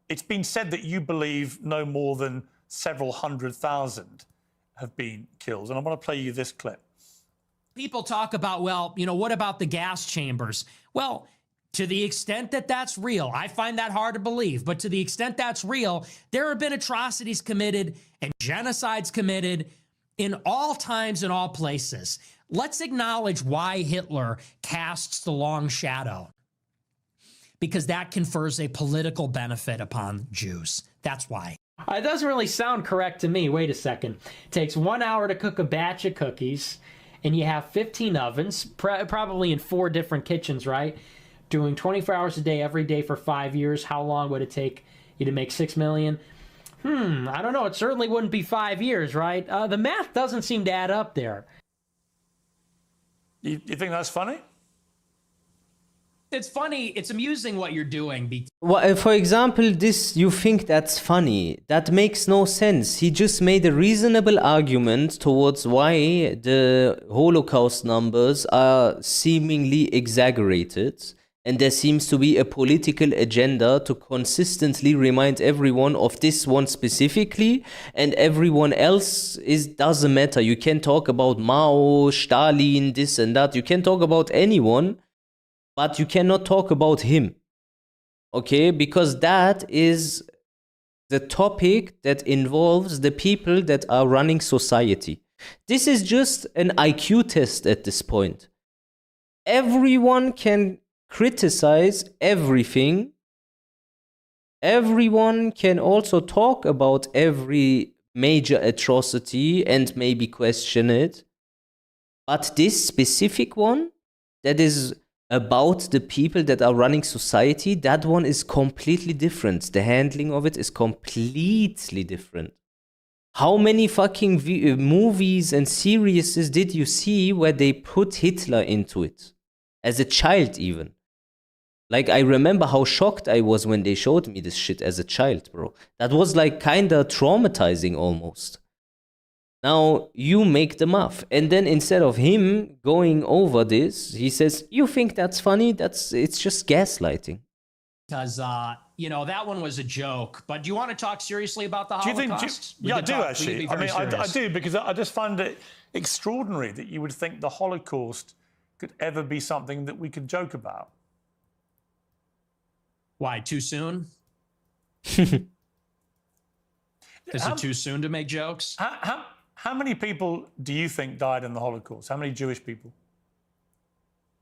It's been said that you believe no more than several 100,000 have been killed. And I want to play you this clip. People talk about, well, you know, what about the gas chambers? Well, to the extent that that's real, I find that hard to believe, but to the extent that's real, there have been atrocities committed and genocides committed in all times and all places. Let's acknowledge why Hitler casts the long shadow, because that confers a political benefit upon Jews. That's why. It doesn't really sound correct to me. Wait a second. It takes 1 hour to cook a batch of cookies, and you have 15 ovens, probably in 4 different kitchens, right? Doing 24 hours a day, every day for 5 years. How long would it take you to make 6 million? I don't know. It certainly wouldn't be 5 years, right? The math doesn't seem to add up there. You think that's funny? It's funny. It's amusing what you're doing. Well, for example, this, you think that's funny. That makes no sense. He just made a reasonable argument towards why the Holocaust numbers are seemingly exaggerated. And there seems to be a political agenda to consistently remind everyone of this one specifically, and everyone else doesn't matter. You can talk about Mao, Stalin, this and that. You can talk about anyone, but you cannot talk about him. Okay? Because that is the topic that involves the people that are running society. This is just an IQ test at this point. Everyone can criticize everything. Everyone can also talk about every major atrocity and maybe question it. But this specific one, that is about the people that are running society, that one is completely different. The handling of it is completely different. How many fucking movies and series did you see where they put Hitler into it? As a child even. Like, I remember how shocked I was when they showed me this shit as a child, bro. That was like kinda traumatizing almost. Now, you make the math. And then instead of him going over this, he says, you think that's funny? It's just gaslighting. Because, that one was a joke. But do you want to talk seriously about the Holocaust? I do actually. I mean, I do, because I just find it extraordinary that you would think the Holocaust could ever be something that we could joke about. Why, too soon? Is it too soon to make jokes? How many people do you think died in the Holocaust? How many Jewish people?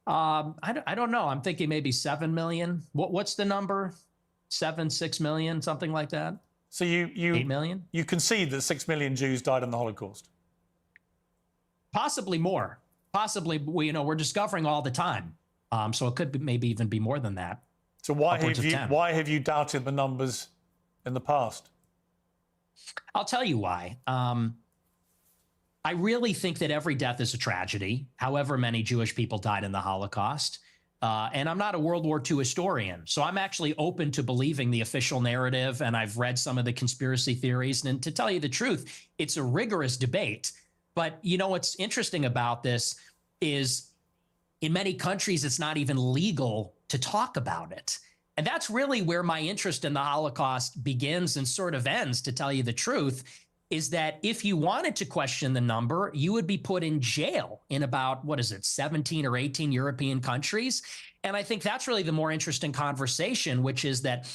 I don't know. I'm thinking maybe 7 million. What's the number? 6 million, something like that? So you 8 million? You concede that 6 million Jews died in the Holocaust? Possibly more. Possibly, we're discovering all the time. So it could maybe even be more than that. So why have you doubted the numbers in the past? I'll tell you why. I really think that every death is a tragedy, however many Jewish people died in the Holocaust. And I'm not a World War II historian, so I'm actually open to believing the official narrative, and I've read some of the conspiracy theories. And to tell you the truth, it's a rigorous debate. But what's interesting about this is in many countries, it's not even legal to talk about it. And that's really where my interest in the Holocaust begins and sort of ends, to tell you the truth, is that if you wanted to question the number, you would be put in jail in about, 17 or 18 European countries. And I think that's really the more interesting conversation, which is that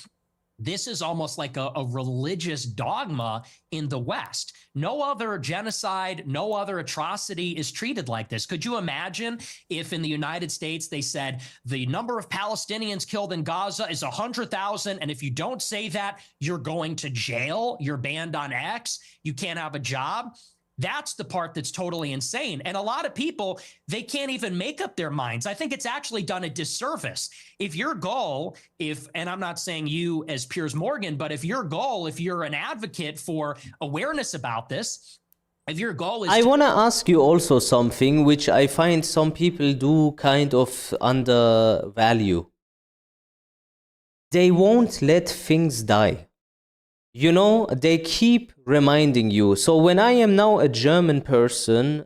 this is almost like a religious dogma in the West. No other genocide, no other atrocity is treated like this. Could you imagine if in the United States they said the number of Palestinians killed in Gaza is 100,000, and if you don't say that, you're going to jail, you're banned on X, you can't have a job? That's the part that's totally insane. And a lot of people, they can't even make up their minds. I think it's actually done a disservice. If your goal, and I'm not saying you as Piers Morgan, but if you're an advocate for awareness about this, if your goal is... I want to ask you also something which I find some people do kind of undervalue. They won't let things die. They keep reminding you. So when I am now a German person,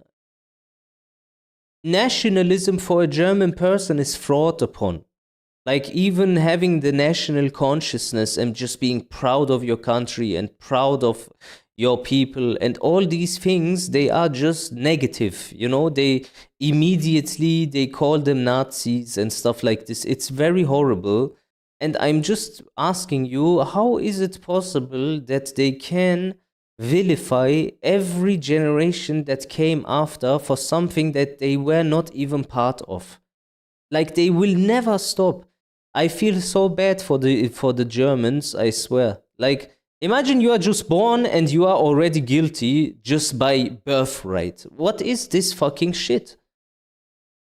nationalism for a German person is fraught upon. Like, even having the national consciousness and just being proud of your country and proud of your people and all these things, they are just negative. They immediately call them Nazis and stuff like this. It's very horrible. And I'm just asking you, how is it possible that they can vilify every generation that came after for something that they were not even part of. Like, they will never stop. I feel so bad for the Germans, I swear. Like, imagine you are just born and you are already guilty just by birthright. What is this fucking shit?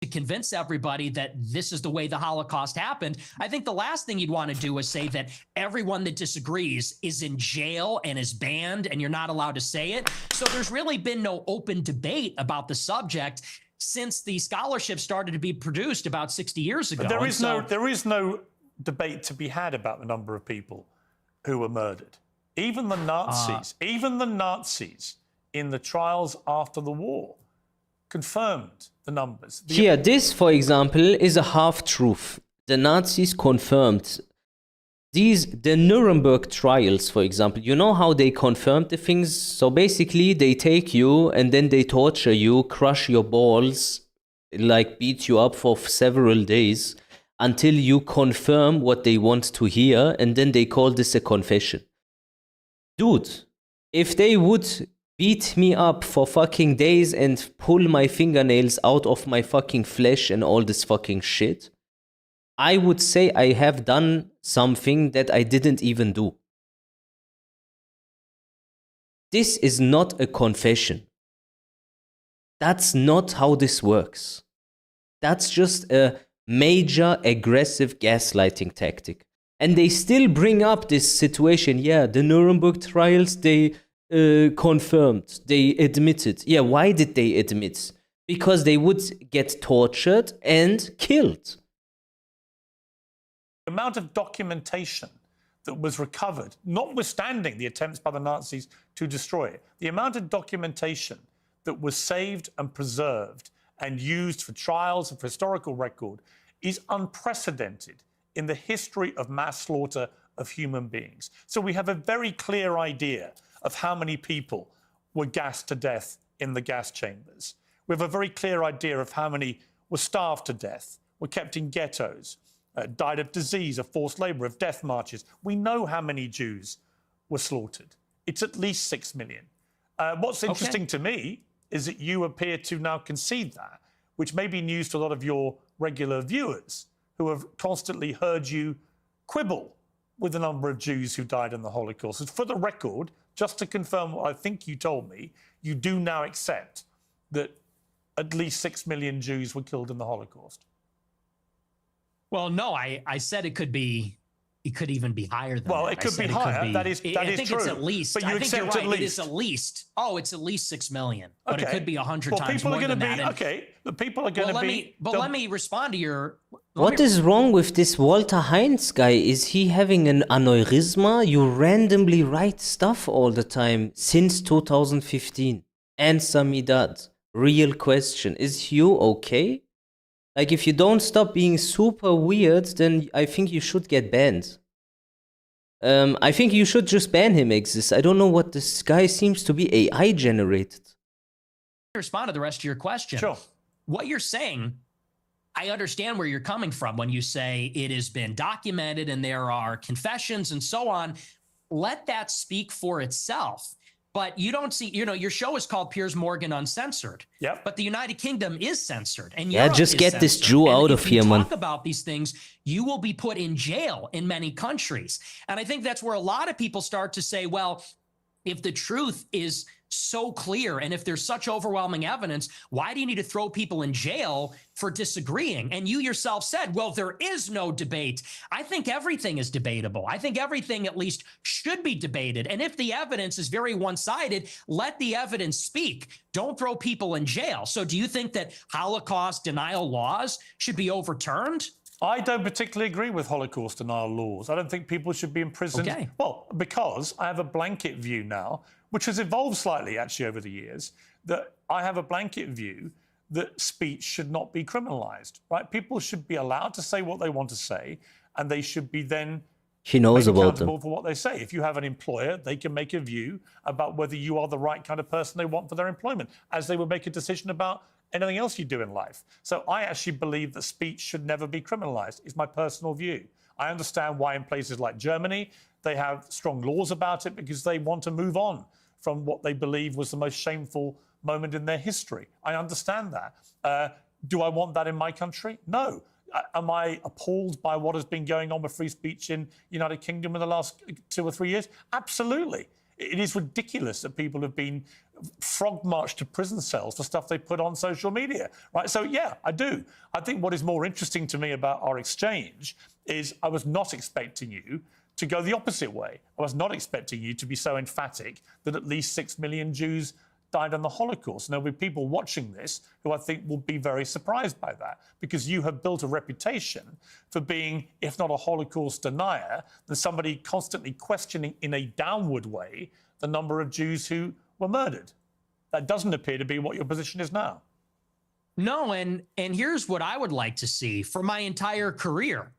To convince everybody that this is the way the Holocaust happened, I think the last thing you'd want to do is say that everyone that disagrees is in jail and is banned and you're not allowed to say it. So there's really been no open debate about the subject since the scholarship started to be produced about 60 years ago. But there is no debate to be had about the number of people who were murdered. Even the Nazis in the trials after the war confirmed the numbers. Here, this, for example, is a half-truth. The Nazis confirmed. The Nuremberg trials, for example, you know how they confirmed the things? So basically, they take you and then they torture you, crush your balls, like beat you up for several days until you confirm what they want to hear, and then they call this a confession. Dude, if they would beat me up for fucking days and pull my fingernails out of my fucking flesh and all this fucking shit, I would say I have done something that I didn't even do. This is not a confession. That's not how this works. That's just a major aggressive gaslighting tactic. And they still bring up this situation. Yeah, the Nuremberg trials, they confirmed, they admitted. Yeah, why did they admit? Because they would get tortured and killed. The amount of documentation that was recovered, notwithstanding the attempts by the Nazis to destroy it, the amount of documentation that was saved and preserved and used for trials and for historical record is unprecedented in the history of mass slaughter of human beings. So we have a very clear idea of how many people were gassed to death in the gas chambers. We have a very clear idea of how many were starved to death, were kept in ghettos, died of disease, of forced labor, of death marches. We know how many Jews were slaughtered. It's at least 6 million. What's interesting to me is that you appear to now concede that, which may be news to a lot of your regular viewers who have constantly heard you quibble with the number of Jews who died in the Holocaust. And for the record, just to confirm what I think you told me, you do now accept that at least 6 million Jews were killed in the Holocaust. Well, no, I said it could even be higher than that. Well, it could be higher. That is true. I think it's at least. But you accept you're right. at least. It is at least. Oh, it's at least 6 million. But it could be 100 times people more are going than to that. Okay, the people are going to be. Let me respond to your. What is wrong with this Walter Heinz guy? Is he having an aneurysma? You randomly write stuff all the time since 2015. Answer me that. Real question. Is you okay? Like, if you don't stop being super weird, then I think you should get banned. I think you should just ban him, Exist. I don't know what this guy seems to be AI generated. Respond to the rest of your question. Sure. What you're saying, I understand where you're coming from when you say it has been documented and there are confessions and so on. Let that speak for itself. But you don't see, your show is called Piers Morgan Uncensored. Yep. But the United Kingdom is censored. And Yeah, Europe just is get this censored. Jew And out of if you here, man. talk about these things, you will be put in jail in many countries. And I think that's where a lot of people start to say, well, if the truth is so clear and if there's such overwhelming evidence, why do you need to throw people in jail for disagreeing? And you yourself said, well, there is no debate. I think everything is debatable. I think everything at least should be debated. And if the evidence is very one-sided, let the evidence speak. Don't throw people in jail. So do you think that Holocaust denial laws should be overturned? I don't particularly agree with Holocaust denial laws. I don't think people should be imprisoned. Okay. Well, because I have a blanket view now, which has evolved slightly actually over the years, that I have a blanket view that speech should not be criminalized, right? People should be allowed to say what they want to say, and they should be then He knows made about accountable them. for what they say. If you have an employer, they can make a view about whether you are the right kind of person they want for their employment, as they would make a decision about anything else you do in life. So I actually believe that speech should never be criminalized, is my personal view. I understand why in places like Germany, they have strong laws about it because they want to move on from what they believe was the most shameful moment in their history. I understand that. Do I want that in my country? No. Am I appalled by what has been going on with free speech in the United Kingdom in the last 2 or 3 years? Absolutely. It is ridiculous that people have been frog marched to prison cells for stuff they put on social media, right? So, yeah, I do. I think what is more interesting to me about our exchange is I was not expecting you to go the opposite way. I was not expecting you to be so emphatic that at least 6 million Jews died in the Holocaust. And there'll be people watching this who I think will be very surprised by that, because you have built a reputation for being, if not a Holocaust denier, then somebody constantly questioning in a downward way the number of Jews who were murdered. That doesn't appear to be what your position is now. No, and here's what I would like to see for my entire career.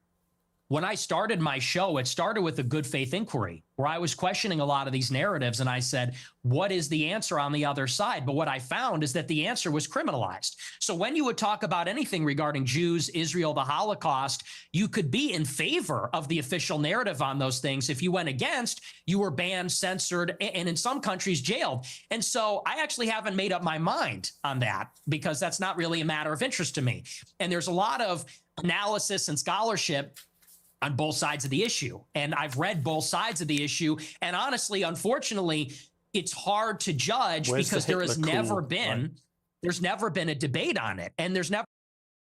When I started my show, it started with a good faith inquiry where I was questioning a lot of these narratives. And I said, what is the answer on the other side? But what I found is that the answer was criminalized. So when you would talk about anything regarding Jews, Israel, the Holocaust, you could be in favor of the official narrative on those things. If you went against, you were banned, censored, and in some countries jailed. And so I actually haven't made up my mind on that, because that's not really a matter of interest to me. And there's a lot of analysis and scholarship on both sides of the issue. And I've read both sides of the issue. And honestly, unfortunately, it's hard to judge because there's never been a debate on it. And there's never.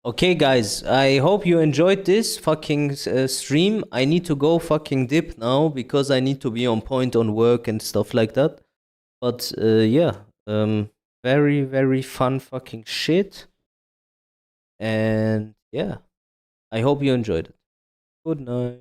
Okay, guys, I hope you enjoyed this fucking stream. I need to go fucking dip now because I need to be on point on work and stuff like that. But yeah, very, very fun fucking shit. And yeah, I hope you enjoyed it. Good night.